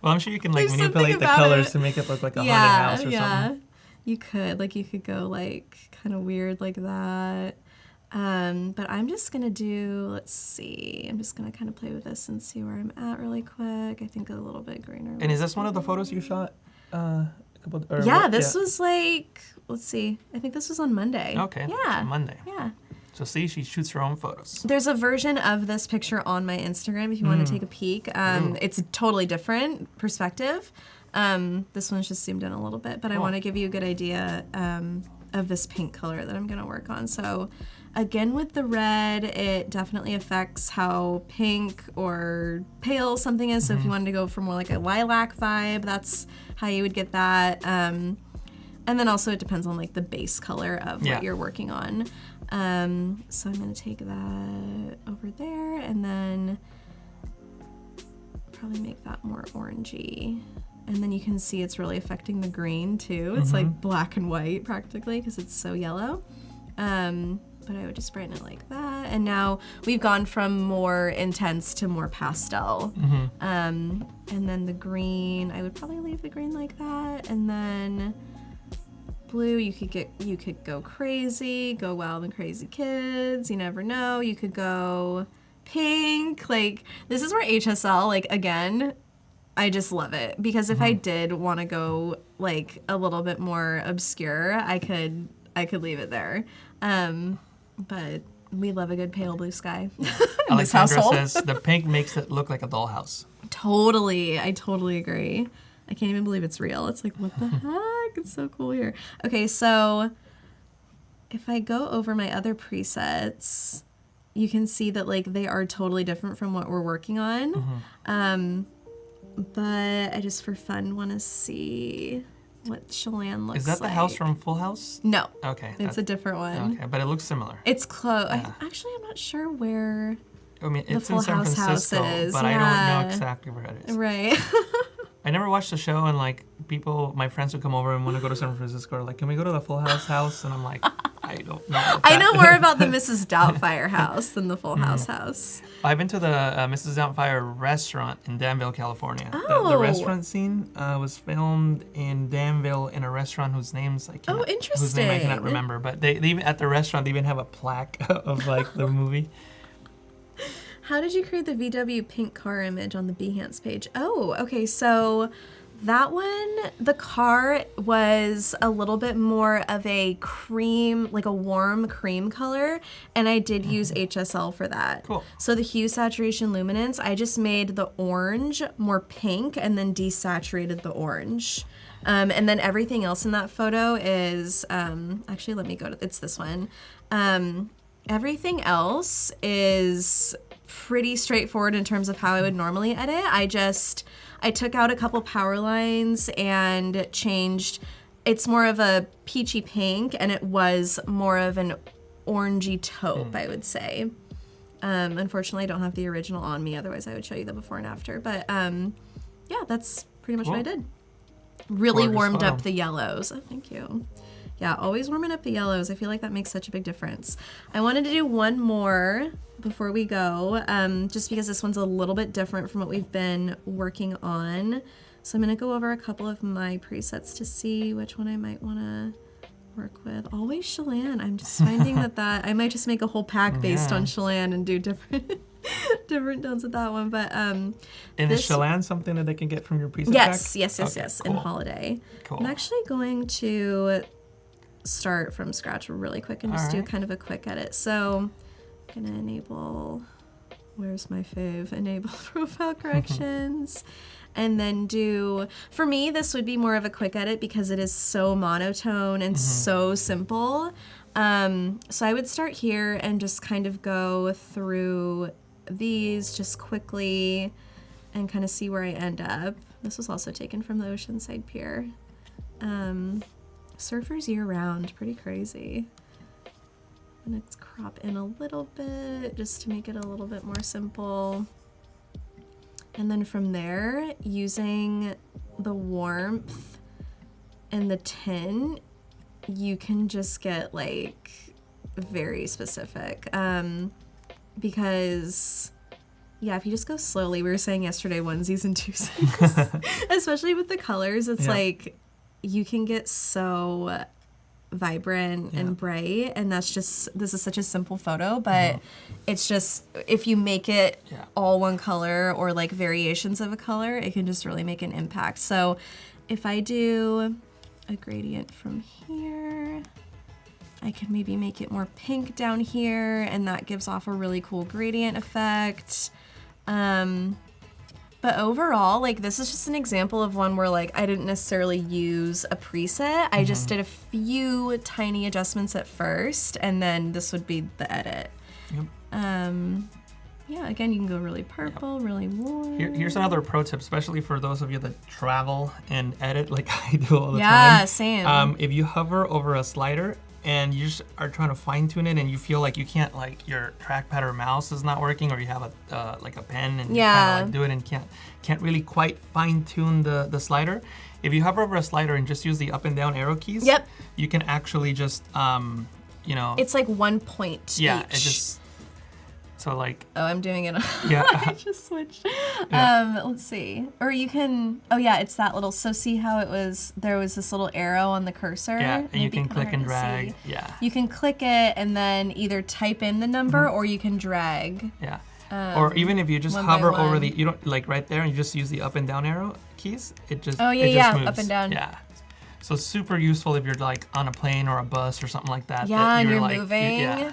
Well, I'm sure you can, like, manipulate the colors to make it look like a haunted house or something. You could go like kind of weird like that. But I'm just gonna do, let's see, I'm just gonna kind of play with this and see where I'm at really quick. I think a little bit greener. And is this one of the photos you shot? This was like, let's see, I think this was on Monday. Okay. Yeah. Monday. Yeah. So see, she shoots her own photos. There's a version of this picture on my Instagram if you want to take a peek. It's a totally different perspective. This one's just zoomed in a little bit, but I want to give you a good idea of this pink color that I'm gonna work on. So again, with the red, it definitely affects how pink or pale something is. So if you wanted to go for more like a lilac vibe, that's how you would get that. And then also it depends on like the base color of what you're working on. So I'm gonna take that over there and then probably make that more orangey. And then you can see it's really affecting the green too. It's like black and white practically because it's so yellow. But I would just brighten it like that. And now we've gone from more intense to more pastel. And then the green, I would probably leave the green like that. And then blue, you could go crazy, go wild and crazy kids. You never know. You could go pink. Like this is where HSL, like again, I just love it because if I did want to go like a little bit more obscure, I could leave it there. But we love a good pale blue sky in this Alexandra household. says the pink makes it look like a dollhouse. Totally. I totally agree. I can't even believe it's real. It's like, what the heck? It's so cool here. Okay, so if I go over my other presets, you can see that like they are totally different from what we're working on. But I just for fun want to see what Chelan looks like. Is that the house from Full House? No. Okay. It's a different one. Okay, but it looks similar. It's close. Yeah. Actually, I'm not sure where I mean, it's Full in San House Francisco, house is. but I don't know exactly where it is. Right. I never watched the show, and like people, my friends would come over and want to go to San Francisco. Are like, can we go to the Full House house? And I'm like, I don't know. I know more about the Mrs. Doubtfire house than the Full House house. I've been to the Mrs. Doubtfire restaurant in Danville, California. The Oh. restaurant scene was filmed in Danville in a restaurant whose names I cannot, whose name I cannot interesting. remember. But they even at the restaurant they even have a plaque of like the movie. How did you create the VW pink car image on the Behance page? Oh, okay. So that one, the car was a little bit more of a cream, like a warm cream color, and I did use HSL for that. Cool. So the hue, saturation, luminance, I just made the orange more pink and then desaturated the orange. And then everything else in that photo is, actually, let me go to, it's this one. Everything else is pretty straightforward in terms of how I would normally edit. I took out a couple power lines and changed, it's more of a peachy pink and it was more of an orangey taupe, I would say. Unfortunately, I don't have the original on me, otherwise I would show you the before and after. But yeah, that's pretty much what I did. Really Gorgeous warmed photo. up the yellows. Oh, thank you. Yeah, always warming up the yellows. I feel like that makes such a big difference. I wanted to do one more before we go, just because this one's a little bit different from what we've been working on. So I'm gonna go over a couple of my presets to see which one I might wanna work with. Always Chelan. I'm just finding that I might just make a whole pack based on Chelan and do different different tones with that one. But And is Chelan something that they can get from your preset yes, pack? yes, Okay, yes, cool. in Holiday. Cool. I'm actually going to start from scratch really quick and just do kind of a quick edit. So I'm gonna enable, where's my fave? Enable profile corrections. And then do, for me, this would be more of a quick edit because it is so monotone and so simple. So I would start here and just kind of go through these just quickly and kind of see where I end up. This was also taken from the Oceanside Pier. Surfers year round, pretty crazy. I'm gonna crop in a little bit just to make it a little bit more simple. And then from there, using the warmth and the tin, you can just get like very specific. Because yeah, if you just go slowly, we were saying yesterday, onesies and twosies, especially with the colors, it's like you can get so vibrant and bright, and this is such a simple photo, but it's just, if you make it all one color or like variations of a color, it can just really make an impact. So if I do a gradient from here, I can maybe make it more pink down here, and that gives off a really cool gradient effect. But overall, like, this is just an example of one where, like, I didn't necessarily use a preset. I just did a few tiny adjustments at first, and then this would be the edit. Yep. Yeah, again, you can go really purple, really warm. Here's another pro tip, especially for those of you that travel and edit like I do all the time. Yeah, same. If you hover over a slider and you just are trying to fine tune it and you feel like you can't, like your trackpad or mouse is not working, or you have a like a pen and you kind of like do it and can't really quite fine tune the slider. If you hover over a slider and just use the up and down arrow keys, you can actually just you know, it's like 1 point yeah, each. it just, so like, oh, I'm doing it. Yeah. I just switched. Let's see. Or you can, oh yeah, it's that little, so see how it was, there was this little arrow on the cursor? Yeah, and you can click and drag. Yeah. You can click it and then either type in the number or you can drag. Yeah. Or even if you just one hover by over one. the, you don't, like right there, and you just use the up and down arrow keys, it just, Oh yeah, it just yeah, moves. up and down. Yeah. So super useful if you're like on a plane or a bus or something like that. Yeah, that and you're like, moving. Yeah.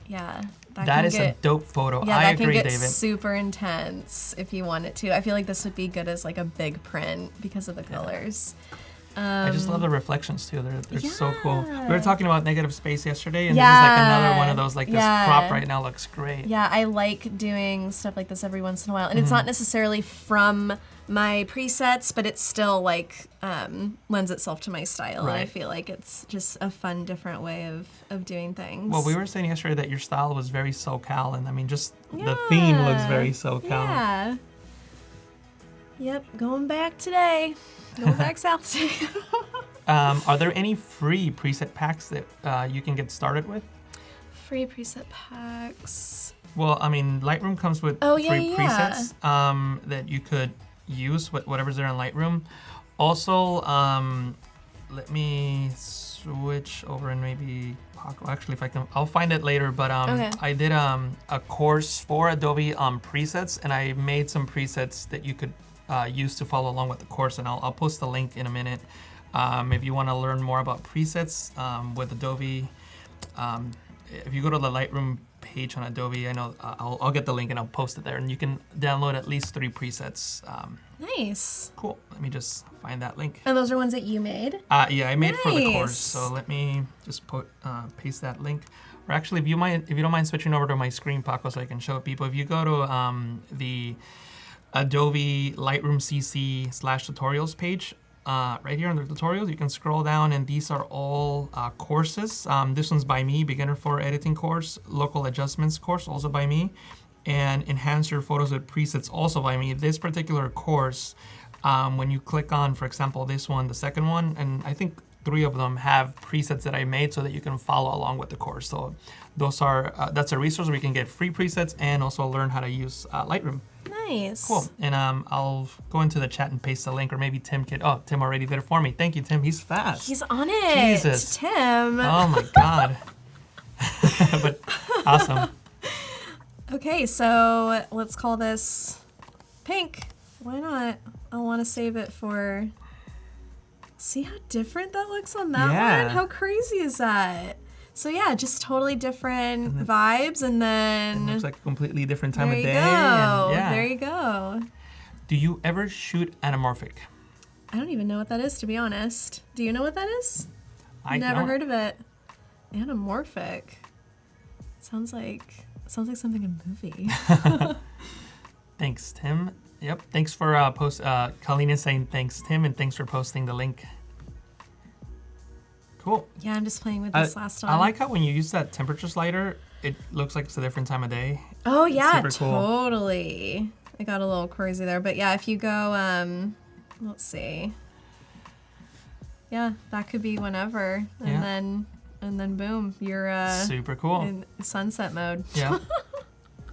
Yeah. That is a dope photo. Yeah, I that agree, can get David. super intense if you want it to. I feel like this would be good as like a big print because of the colors. I just love the reflections too. They're so cool. We were talking about negative space yesterday, and Yeah. this is like another one of those, like this Yeah. crop right now looks great. Yeah, I like doing stuff like this every once in a while. And it's not necessarily from my presets, but it still like lends itself to my style. And I Right. feel like it's just a fun, different way of doing things. Well, we were saying yesterday that your style was very SoCal, and I mean, just the theme looks very SoCal. Yeah. Yep, going back today. Going back south today. Are there any free preset packs that you can get started with? Free preset packs. Well, I mean, Lightroom comes with free presets that you could use, whatever's there in Lightroom. Also, let me switch over and maybe, actually, if I can, I'll find it later, but I did a course for Adobe on presets, and I made some presets that you could use to follow along with the course, and I'll post the link in a minute. If you want to learn more about presets with Adobe, if you go to the Lightroom page on Adobe, I know I'll get the link and I'll post it there, and you can download at least 3 presets. Nice. Cool. Let me just find that link. And those are ones that you made? Yeah, I made for the course. Nice. So let me just paste that link. Or actually, if you don't mind switching over to my screen, Paco, so I can show it people. If you go to the Adobe Lightroom CC/tutorials page, right here under tutorials, you can scroll down, and these are all courses. This one's by me, beginner photo editing course, local adjustments course, also by me, and enhance your photos with presets, also by me. This particular course, when you click on, for example, this one, the second one, and I think 3 of them have presets that I made so that you can follow along with the course. So those are that's a resource where you can get free presets and also learn how to use Lightroom. Nice. Cool. And I'll go into the chat and paste the link, or maybe Tim could. Oh, Tim already did it for me. Thank you, Tim. He's fast. He's on it. Jesus. Tim. Oh my God. But awesome. Okay, so let's call this pink. Why not? I want to save it for... See how different that looks on that one? How crazy is that? So yeah, just totally different vibes, and then... It looks like a completely different time of day. There you go. And, yeah. There you go. Do you ever shoot anamorphic? I don't even know what that is, to be honest. Do you know what that is? I Never don't. heard of it. Anamorphic. Sounds like something in a movie. Thanks, Tim. Yep. Thanks for Colleen is saying thanks, Tim, and thanks for posting the link. Cool. Yeah, I'm just playing with this last one. I like how when you use that temperature slider, it looks like it's a different time of day. Oh yeah, super cool. totally. It got a little crazy there, but yeah, if you go, let's see. Yeah, that could be whenever, and then boom, you're super cool in sunset mode. Yeah.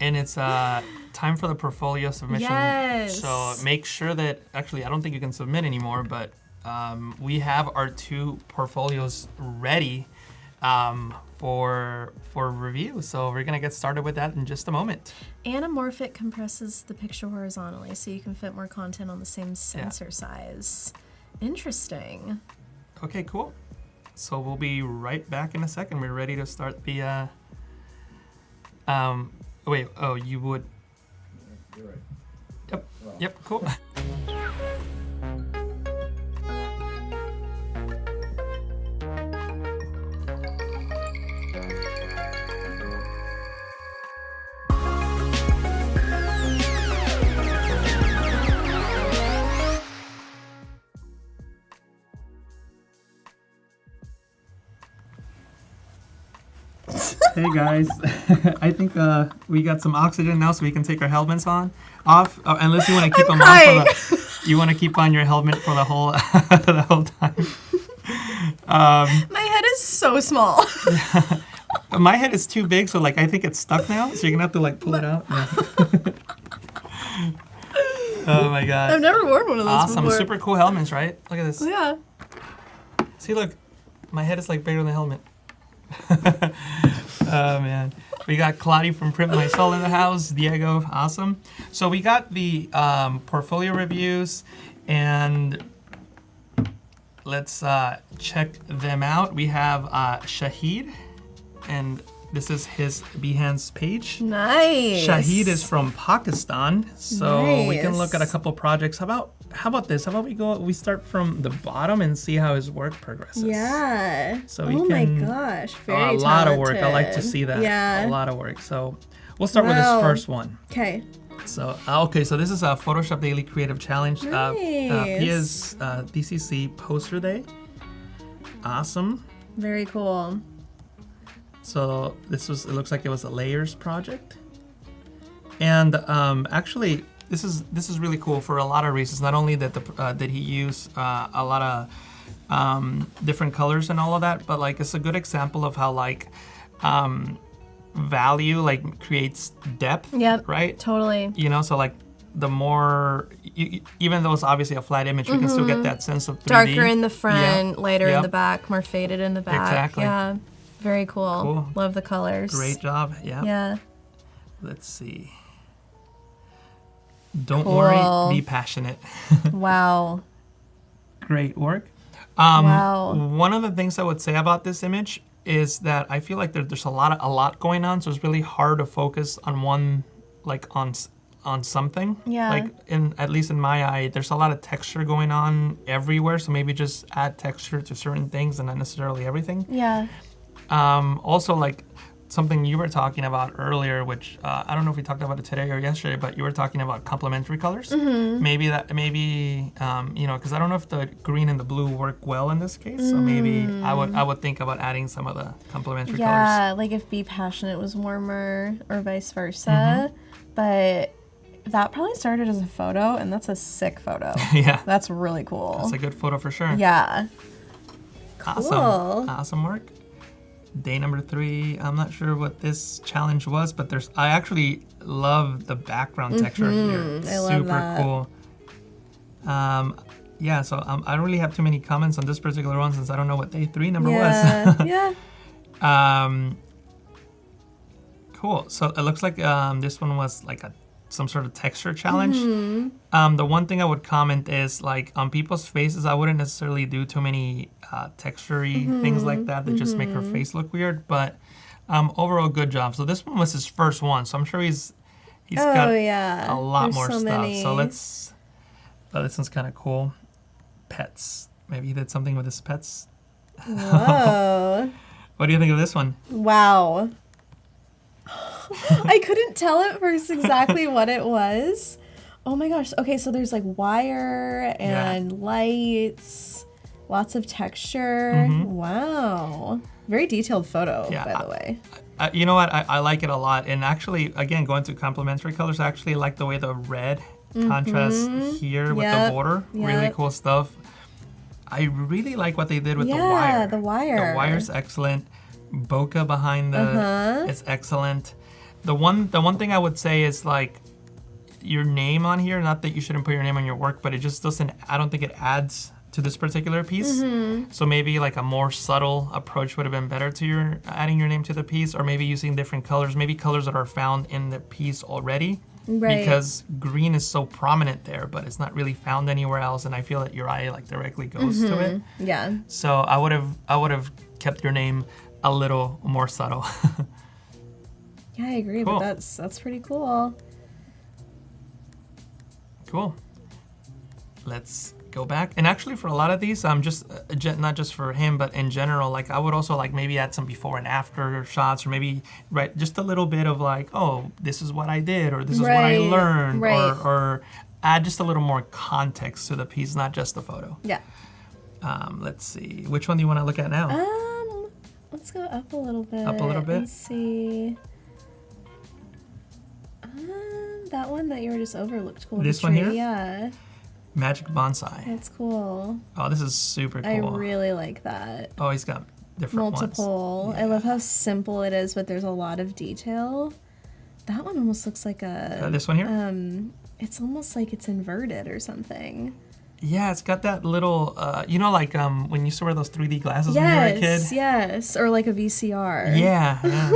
And it's time for the portfolio submission. Yes. So make sure that, actually, I don't think you can submit anymore, but we have our 2 portfolios ready for review. So we're gonna get started with that in just a moment. Anamorphic compresses the picture horizontally, so you can fit more content on the same sensor size. Interesting. Okay, cool. So we'll be right back in a second. We're ready to start the. Wait. Oh, you would. You're right. Yep, cool. Hey guys, I think we got some oxygen now, so we can take our helmets off. Unless you want to keep them on you want to keep on your helmet for the whole time. My head is so small. My head is too big, so like I think it's stuck now. So you're gonna have to like pull it out. Yeah. Oh my god! I've never worn one of those Awesome, before. super cool helmets, right? Look at this. Yeah. See, look, my head is like bigger than the helmet. Oh man, we got Claudia from Print My Soul in the house. Diego, awesome. So we got the portfolio reviews, and let's check them out. We have Shahid, and this is his Behance page. Nice. Shahid is from Pakistan, so we can Nice. look at a couple projects. How about this? How about we start from the bottom and see how his work progresses? Yeah. So we oh my can- gosh, A very lot of work. I like to talented. see that. Yeah. A lot of work. So we'll start with this Wow. first one. Okay. So okay, so this is a Photoshop Daily Creative Challenge. Nice. DCC Poster Day. Awesome. Very cool. So it looks like it was a layers project. And actually, this is really cool for a lot of reasons. Not only that did he use a lot of different colors and all of that, but like it's a good example of how like value like creates depth. Yep. Right. Totally. You know, so like the more, even though it's obviously a flat image, we can still get that sense of 3D. Darker in the front, Yep. lighter in Yep. the back, more faded in the back. Exactly. Yeah. Very cool. Cool. Love the colors. Great job. Yeah. Yeah. Let's see. Don't Cool. worry, be passionate. Wow. Great work. Wow. One of the things I would say about this image is that I feel like there's a lot going on, so it's really hard to focus on one, like on something. Yeah. Like at least in my eye, there's a lot of texture going on everywhere, so maybe just add texture to certain things and not necessarily everything. Yeah. Also, like something you were talking about earlier, which I don't know if we talked about it today or yesterday, but you were talking about complementary colors. Mm-hmm. Maybe you know, because I don't know if the green and the blue work well in this case. So maybe I would think about adding some of the complementary colors. Yeah, like if Be Passionate was warmer or vice versa. But that probably started as a photo, and that's a sick photo. Yeah, That's really cool. that's a good photo for sure. Yeah. Awesome. Cool. Awesome work. Day number 3. I'm not sure what this challenge was, but I actually love the background texture here. I love Super that. cool. Yeah, so I don't really have too many comments on this particular one since I don't know what day 3 number Yeah. was. Yeah. Cool. So it looks like this one was like some sort of texture challenge. Mm-hmm. The one thing I would comment is like on people's faces, I wouldn't necessarily do too many texture-y things like that just make her face look weird. But overall, good job. So this one was his first one, so I'm sure he's got yeah. a lot There's more so stuff. many. So let's. Oh, this one's kind of cool. Pets. Maybe he did something with his pets. Whoa. What do you think of this one? Wow. I couldn't tell at first exactly what it was. Oh my gosh. Okay, so there's like wire and lights, lots of texture. Wow. Very detailed photo, Yeah, by the way. You know what? I like it a lot. And actually, again, going to complementary colors, I actually like the way the red contrasts here with the Yep, border. Really yep. cool stuff. I really like what they did with the Yeah, wire. the wire. The wire's excellent. Bokeh behind the it's excellent. The one thing I would say is like your name on here. Not that you shouldn't put your name on your work, but it just doesn't. I don't think it adds to this particular piece. So maybe like a more subtle approach would have been better to your adding your name to the piece, or maybe using different colors. Maybe colors that are found in the piece already. Right. Because green is so prominent there, but it's not really found anywhere else, and I feel that your eye like directly goes to it. Yeah. So I would have kept your name a little more subtle. Yeah, I agree, Cool. but that's pretty cool. Cool. Let's go back. And actually for a lot of these, I'm just, not just for him, but in general, like I would also like maybe add some before and after shots, or maybe, right, just a little bit of like, oh, this is what I did, or this is what I learned, or add just a little more context to the piece, not just the photo. Yeah. Let's see, which one do you want to look at now? Let's go up a little bit. Up a little bit? Let's see. That one that you were just over looked cool. This one here? Yeah. Magic Bonsai. That's cool. Oh, this is super cool. I really like that. Oh, he's got different multiple ones. I love how simple it is, but there's a lot of detail. That one almost looks like a this one here? It's almost like it's inverted or something. Yeah, it's got that little you know, like when you used to wear those 3D glasses when you were a kid? Yes, or like a VCR. Yeah.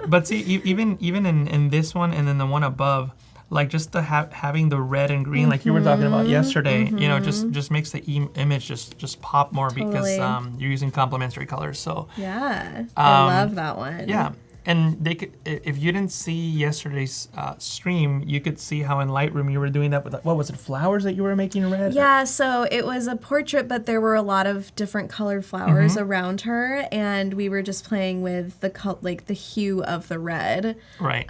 But see, even in this one and then the one above, like just the having the red and green, like you were talking about yesterday, you know, just makes the image just pop more because you're using complementary colors. So yeah, I love that one. Yeah. And they could, if you didn't see yesterday's stream, you could see how in Lightroom you were doing that with, what was it, flowers that you were making red? Yeah, so it was a portrait, but there were a lot of different colored flowers around her, and we were just playing with the hue of the red, right?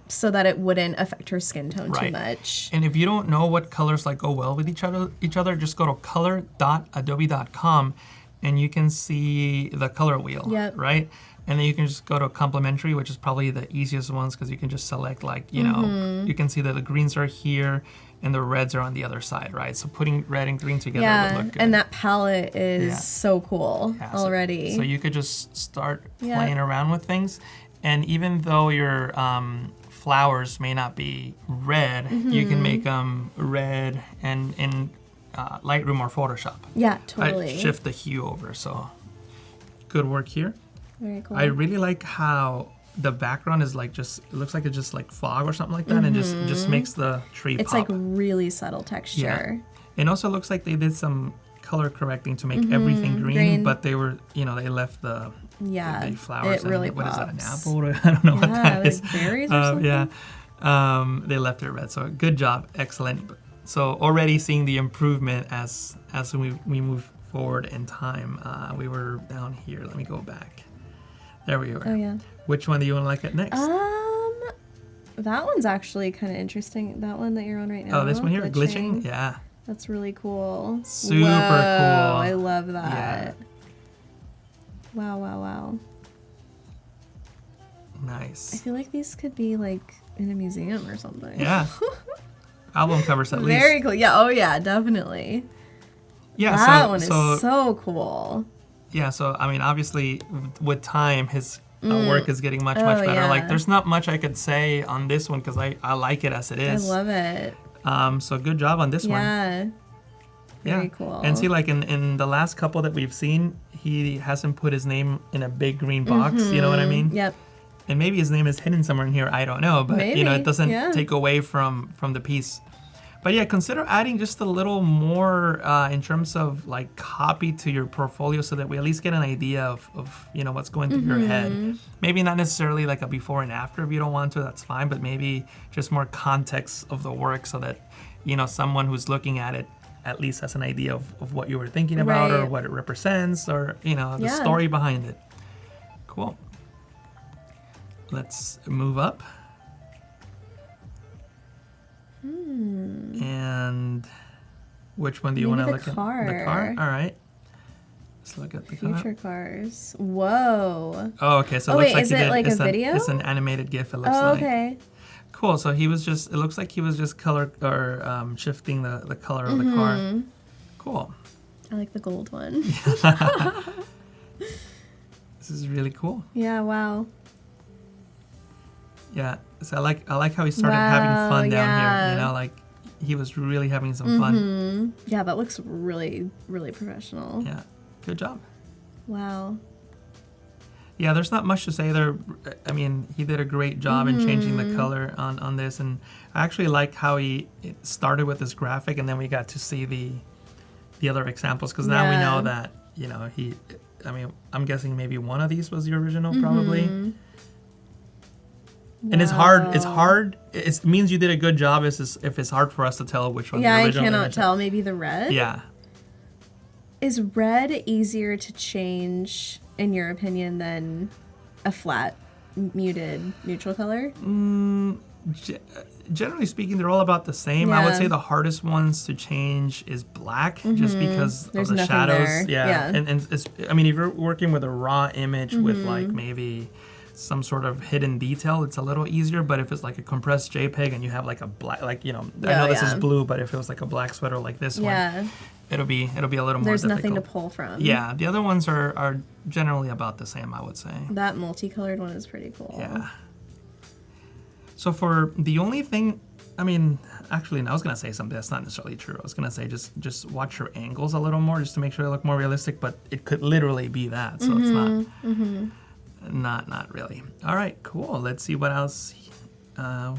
So that it wouldn't affect her skin tone too much. And if you don't know what colors like go well with each other, just go to color.adobe.com, and you can see the color wheel, right? And then you can just go to complementary, which is probably the easiest ones because you can just select, like, you know, you can see that the greens are here and the reds are on the other side, right? So putting red and green together would look good. And that palette is so cool already. So you could just start playing around with things. And even though your flowers may not be red, you can make them red and in Lightroom or Photoshop. Yeah, totally. Shift the hue over, so good work here. Very cool. I really like how the background is like it looks like it's just like fog or something like that, and just makes the tree pop. It's like really subtle texture. Yeah. It also looks like they did some color correcting to make everything green, but they were, you know, they left the flowers. It really what is that, an pops. apple? I don't know what that is. Berries or something? Yeah. They left it red, so good job, excellent. So already seeing the improvement as we move forward in time. We were down here. Let me go back. There we are. Oh, yeah. Which one do you want to look at next? That one's actually kind of interesting. That one that you're on right now. Oh, this one here, glitching? Yeah. That's really cool. Super cool. I love that. Yeah. Wow. Nice. I feel like these could be like in a museum or something. Yeah. Album covers at least. Very cool. Yeah. Oh, yeah, definitely. Yeah. That one is so cool. Yeah, so I mean, obviously, with time, his work is getting much better. Yeah. Like, there's not much I could say on this one because I like it as it is. I love it. So good job on this one. Yeah. Very cool. And see, like in the last couple that we've seen, he hasn't put his name in a big green box. You know what I mean? Yep. And maybe his name is hidden somewhere in here. I don't know, but you know, it doesn't take away from the piece. But yeah, consider adding just a little more in terms of like copy to your portfolio so that we at least get an idea of you know, what's going through your head. Maybe not necessarily like a before and after if you don't want to, that's fine, but maybe just more context of the work so that, you know, someone who's looking at it at least has an idea of what you were thinking about or what it represents or, you know, the story behind it. Cool. Let's move up. And which one do you want to look at? The car? All right. Let's look at the future cars. Whoa. Oh, okay. So it looks like is it like a video? It's an animated GIF. It looks like. Okay. Cool. So he was just. It looks like he was just color or shifting the color of the car. Cool. I like the gold one. This is really cool. Yeah. Wow. Yeah. So I like how he started having fun down here. You know, like he was really having some fun. Yeah, that looks really, really professional. Yeah. Good job. Wow. Yeah, there's not much to say there. I mean, he did a great job in changing the color on this, and I actually like how it started with this graphic, and then we got to see the other examples because now we know that, you know, I mean, I'm guessing maybe one of these was the original, probably. And it's hard. It's hard. It means you did a good job. If it's hard for us to tell which one. Yeah, the I original cannot image tell. Maybe the red? Yeah. Is red easier to change, in your opinion, than a flat, muted, neutral color? Generally speaking, they're all about the same. I would say the hardest ones to change is black, just because There's of the nothing shadows. there. Yeah. And it's, I mean, if you're working with a raw image with like maybe some sort of hidden detail, it's a little easier. But if it's like a compressed JPEG and you have like a black, like, you know, I know this is blue, but if it was like a black sweater like this one, it'll be a little more There's difficult. nothing to pull from. Yeah, the other ones are generally about the same, I would say. That multicolored one is pretty cool. Yeah. So for the only thing, I mean, actually, I was gonna say something that's not necessarily true. I was gonna say just watch your angles a little more, just to make sure they look more realistic. But it could literally be that, so it's not really. All right, cool. Let's see what else. Oh,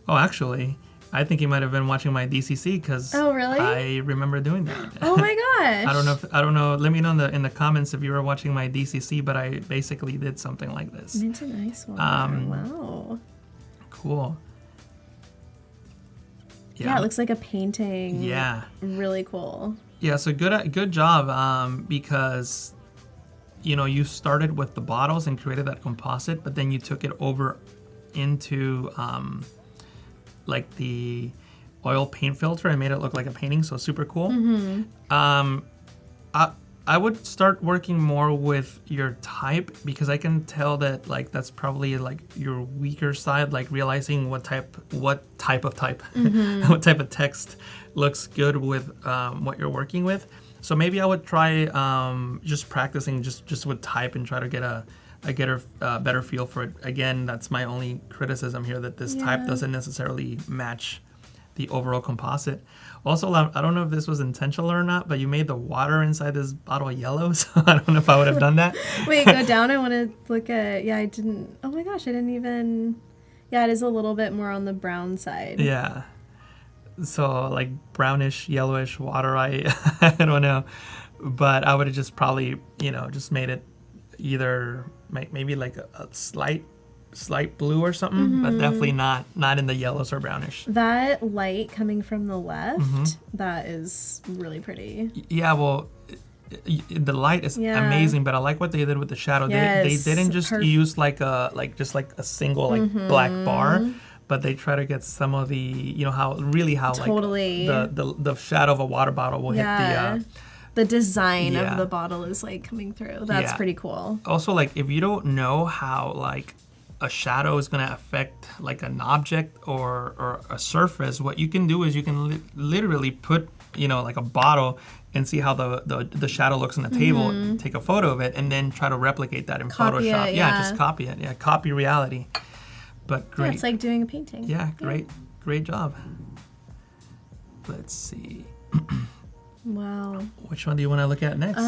actually, I think you might have been watching my DCC because I remember doing that. Oh my gosh! I don't know. Let me know in the comments if you were watching my DCC. But I basically did something like this. It's a nice one. Wow. Cool. Yeah, it looks like a painting. Yeah. Really cool. Yeah, so good job, because, you know, you started with the bottles and created that composite, but then you took it over into like the oil paint filter and made it look like a painting, so super cool. I would start working more with your type, because I can tell that like that's probably like your weaker side, like realizing what type of what type of text looks good with what you're working with. So maybe I would try just practicing just with type and try to get a better feel for it. Again, that's my only criticism here, that this type doesn't necessarily match the overall composite. Also, I don't know if this was intentional or not, but you made the water inside this bottle yellow, so I don't know if I would have done that. Wait, go down. I want to look at, I didn't, oh my gosh, I didn't even, it is a little bit more on the brown side. Yeah. So like brownish, yellowish water, I don't know. But I would have just probably, just made it either maybe like a slight blue or something, but definitely not in the yellows or brownish. That light coming from the left, that is really pretty. Yeah, well, the light is amazing, but I like what they did with the shadow. They didn't just use like a single black bar, but they try to get some of the how totally like the shadow of a water bottle will hit the design of the bottle is like coming through. That's pretty cool. Also, like if you don't know how like a shadow is going to affect like an object or a surface, what you can do is you can literally put like a bottle and see how the shadow looks on the table, take a photo of it, and then try to replicate that in Photoshop. Just copy it. Copy reality. But great. Yeah, it's like doing a painting. Yeah, great job. Let's see. Wow. Which one do you want to look at next?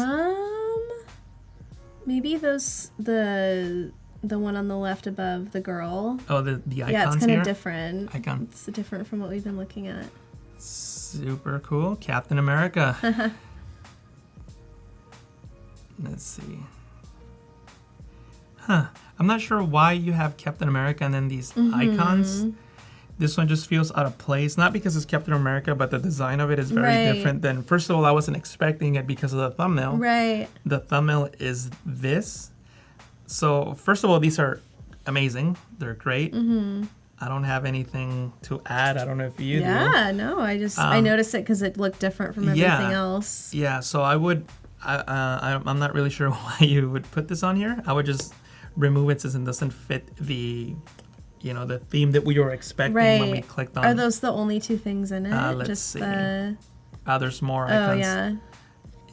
Maybe the one on the left above the girl. Oh, the icons here? Yeah, it's kind of different. Icon. It's different from what we've been looking at. Super cool. Captain America. Let's see. I'm not sure why you have Captain America and then these icons. This one just feels out of place. Not because it's Captain America, but the design of it is very different than... First of all, I wasn't expecting it because of the thumbnail. Right. The thumbnail is this. So, first of all, these are amazing. They're great. I don't have anything to add. I don't know if you do. Yeah, no, I noticed it because it looked different from everything else. Yeah, so I'm not really sure why you would put this on here. I would just remove it since it doesn't fit the theme that we were expecting when we clicked on. Are those the only two things in it? Let's see. There's more icons. Oh, yeah.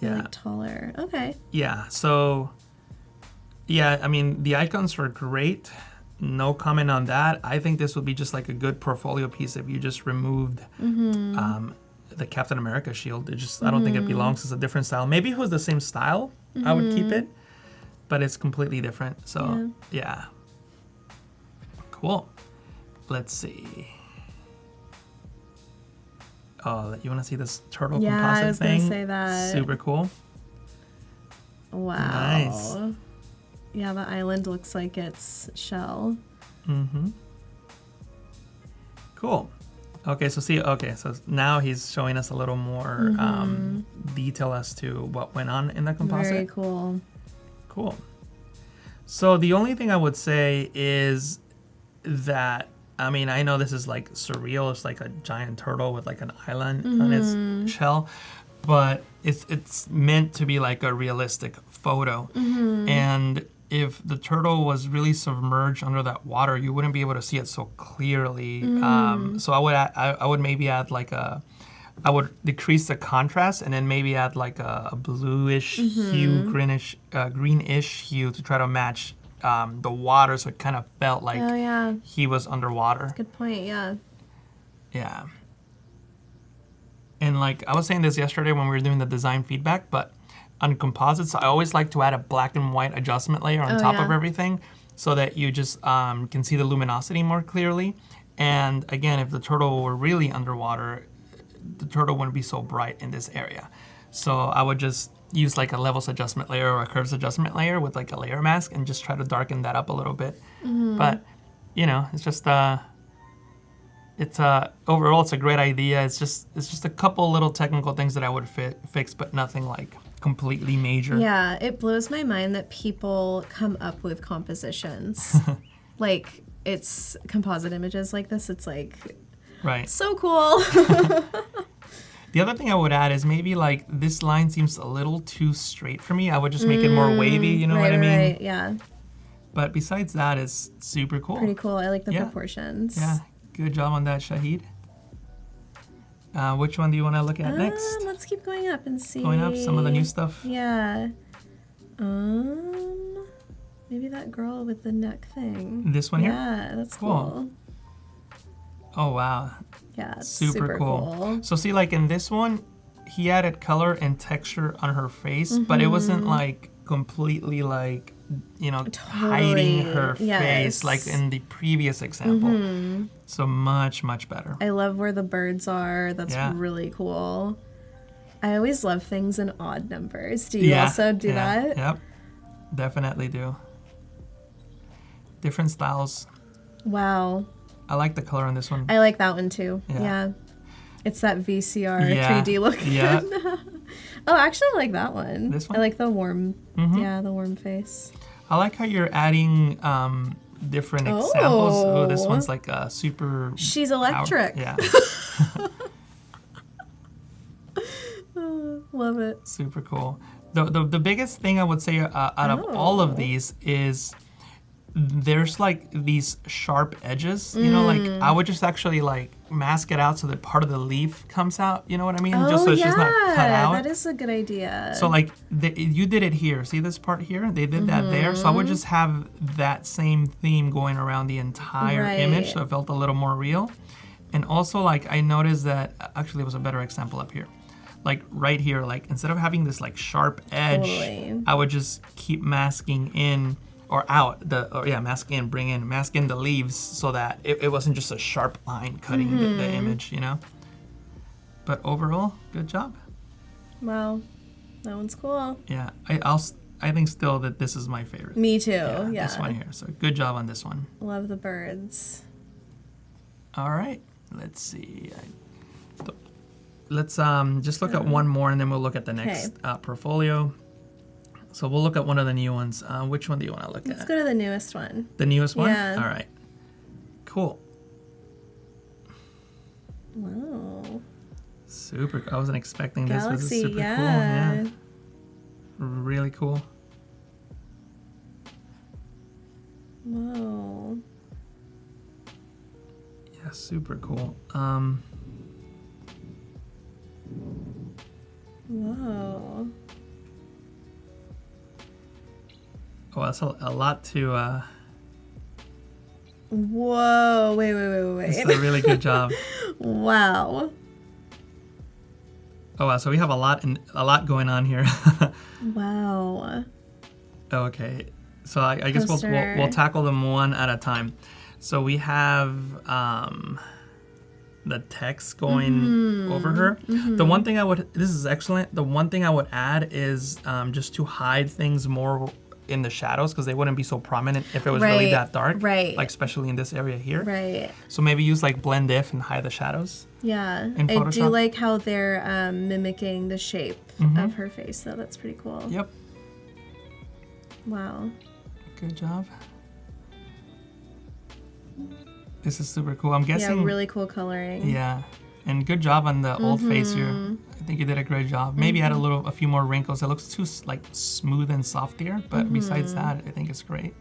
Yeah. Like taller. Okay. Yeah, so... Yeah, I mean, the icons are great. No comment on that. I think this would be just like a good portfolio piece if you just removed the Captain America shield. I don't think it belongs. It's a different style. Maybe if it was the same style, I would keep it. But it's completely different. So, yeah. Cool. Let's see. Oh, you want to see this turtle composite thing? Yeah, I was going to say that. Super cool. Wow. Nice. Yeah, the island looks like it's shell. Cool. Okay, so so now he's showing us a little more detail as to what went on in the composite. Very cool. Cool. So the only thing I would say is that, I mean, I know this is like surreal. It's like a giant turtle with like an island on its shell, but it's meant to be like a realistic photo. And if the turtle was really submerged under that water, you wouldn't be able to see it so clearly. So I would maybe add like I would decrease the contrast and then maybe add like a bluish hue, greenish hue to try to match the water, so it kind of felt like he was underwater. Good point. Yeah. Yeah. And like I was saying this yesterday when we were doing the design feedback, but on composites, I always like to add a black and white adjustment layer on top of everything so that you just can see the luminosity more clearly. And again, if the turtle were really underwater, the turtle wouldn't be so bright in this area. So I would just use like a levels adjustment layer or a curves adjustment layer with like a layer mask and just try to darken that up a little bit. But, you know, it's just overall it's a great idea. It's just a couple little technical things that I would fix, but nothing like completely major. Yeah, it blows my mind that people come up with compositions. Like, it's composite images like this. It's like, so cool. The other thing I would add is maybe like this line seems a little too straight for me. I would just make it more wavy, you know what I mean? Right, yeah. But besides that, it's super cool. Pretty cool. I like the proportions. Yeah, good job on that, Shahid. Which one do you want to look at next? Let's keep going up and see. Going up, some of the new stuff? Yeah. Maybe that girl with the neck thing. This one here? Yeah, that's cool. Oh, wow. Yeah, it's super cool. So see, like in this one, he added color and texture on her face, but it wasn't like completely like, you know, hiding her face like in the previous example. So much, much better. I love where the birds are. That's really cool. I always love things in odd numbers. Do you also do that? Yep, definitely do. Different styles. Wow. I like the color on this one. I like that one too. Yeah. It's that VCR 3D look. Yeah. Oh, actually, I like that one. This one? I like the warm, the warm face. I like how you're adding different examples. Oh, this one's like a super... She's electric. Yeah. Love it. Super cool. The biggest thing I would say out of all of these is there's like these sharp edges, you know, like I would just actually like mask it out so that part of the leaf comes out, you know what I mean? Just so it's just not cut out. That is a good idea. So like you did it here. See this part here? They did that there. So I would just have that same theme going around the entire image so it felt a little more real. And also like I noticed that, actually it was a better example up here. Like right here, like instead of having this like sharp edge, I would just keep masking in or out mask in, mask in the leaves so that it wasn't just a sharp line cutting the image, you know? But overall, good job. Wow, that one's cool. Yeah, I think still that this is my favorite. Me too, yeah. This one here, so good job on this one. Love the birds. All right, let's see. Let's just look at one more and then we'll look at the next portfolio. So we'll look at one of the new ones. Which one do you want to look at? Let's go to the newest one. The newest one? Yeah. All right. Cool. Wow. Super. I wasn't expecting this. Galaxy, This is super cool. Yeah. Really cool. Whoa. Yeah, super cool. Whoa. Oh, that's a lot to... Whoa, wait. It's a really good job. Wow. Oh, wow, so we have a lot going on here. Wow. Okay, so I guess we'll tackle them one at a time. So we have the text going over her. The one thing this is excellent. The one thing I would add is just to hide things more in the shadows because they wouldn't be so prominent if it was really that dark. Right. Like especially in this area here. Right. So maybe use like blend if and hide the shadows. Yeah. In I Photoshop. do like how they're mimicking the shape of her face, though. That's pretty cool. Yep. Wow. Good job. This is super cool. I'm guessing. Yeah, really cool coloring. Yeah. And good job on the old face here. I think you did a great job. Maybe add a few more wrinkles. It looks too like smooth and soft here, but besides that, I think it's great.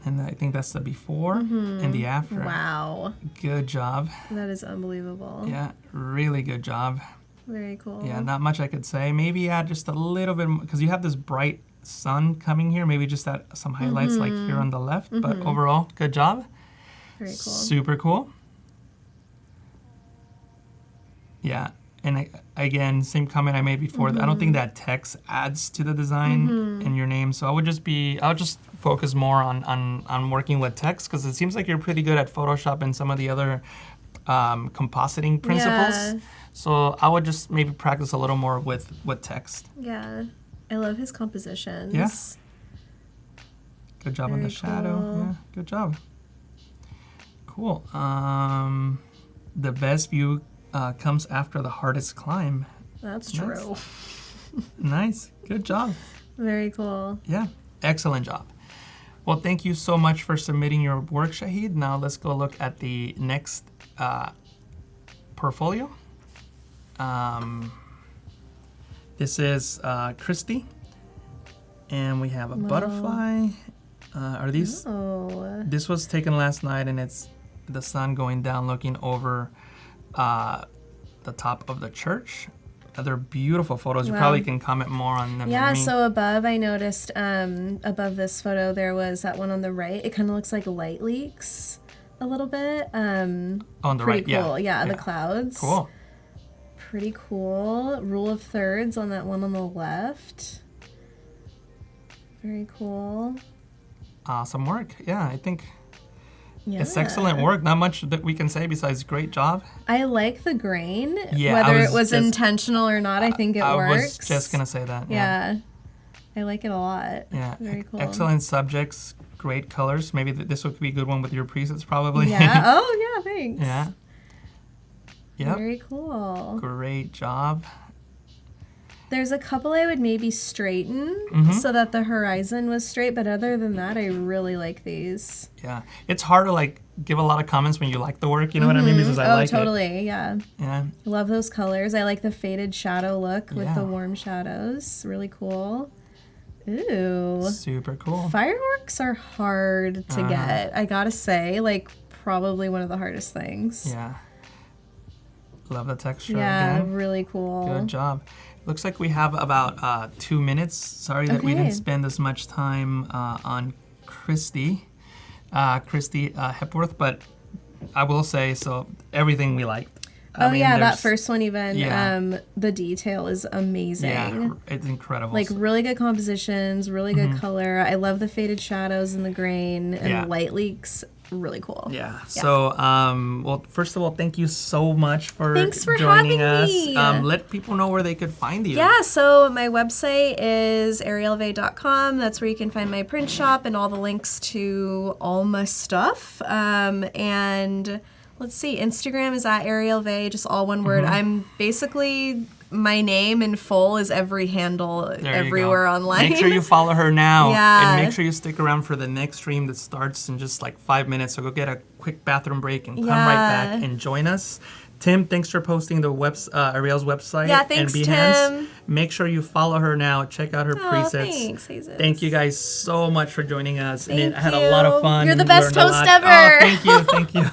And I think that's the before and the after. Wow. Good job. That is unbelievable. Yeah, really good job. Very cool. Yeah, not much I could say. Maybe add just a little bit, because you have this bright sun coming here. Maybe just add some highlights like here on the left. But overall, good job. Very cool. Super cool. Yeah, and again, same comment I made before. I don't think that text adds to the design in your name. So I'll just focus more on working with text, because it seems like you're pretty good at Photoshop and some of the other compositing principles. Yeah. So I would just maybe practice a little more with text. Yeah. I love his compositions. Yeah. Good job on the Very shadow. cool. Yeah, good job. Cool. The best view comes after the hardest climb. That's Nice. true. Nice. Good job. Very cool. Yeah. Excellent job. Well, thank you so much for submitting your work, Shahid. Now let's go look at the next portfolio. This is Christy. And we have a butterfly. Are these? Oh. This was taken last night, and it's the sun going down looking over the top of the church. They're beautiful photos. You Wow. probably can comment more on them. Yeah, than me. so above I noticed above this photo there was that one on the right. It kind of looks like light leaks a little bit. On the Pretty right, cool. yeah. The clouds. Cool. Pretty cool. Rule of thirds on that one on the left. Very cool. Awesome work. Yeah, I think Yeah. it's excellent work. Not much that we can say besides great job. I like the grain. Yeah, Whether I it was was just- intentional or not, I think it I works. was just gonna say that. Yeah. I like it a lot. Yeah. Very cool. Excellent subjects, great colors. Maybe this would be a good one with your presets, probably. Yeah. Oh, yeah, thanks. Yeah. Yep. Very cool. Great job. There's a couple I would maybe straighten so that the horizon was straight, but other than that, I really like these. Yeah. It's hard to like give a lot of comments when you like the work. You know what I mean? Because I like totally. Yeah. it. Yeah. Love those colors. I like the faded shadow look with Yeah. the warm shadows. Really cool. Ooh. Super cool. Fireworks are hard to get. I gotta say, like, probably one of the hardest things. Yeah. Love the texture Yeah, again. really cool. Good job. Looks like we have about 2 minutes. Sorry that we Okay. didn't spend as much time on Christy Hepworth, but I will say, so everything we liked. I mean, that there's- first one even, Yeah. The detail is amazing. Yeah, it's incredible. Like really good compositions, really good color. I love the faded shadows and the grain and Yeah. light leaks. Really cool. Yeah. So, well, first of all, thank you so much for Thanks for joining having us. me. Let people know where they could find you. Yeah, so my website is ariellevey.com. That's where you can find my print shop and all the links to all my stuff. And let's see, Instagram is at Arielle Vey, just all one word. I'm basically, my name in full is every handle There you everywhere go. online. Make sure you follow her now. Yeah. And make sure you stick around for the next stream that starts in just like 5 minutes. So go get a quick bathroom break and come right back and join us. Tim, thanks for posting the Arielle's website. Yeah, thanks, and Behance. Tim. Make sure you follow her now. Check out her presets. Thanks, Jesus. Thank you guys so much for joining us. Thank I had you. a lot of fun. You're the and best learned a host lot. ever. Oh, thank you.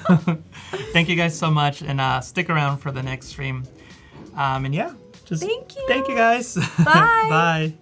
Thank you guys so much. And stick around for the next stream. And yeah, just Thank you. Thank you guys. Bye. Bye.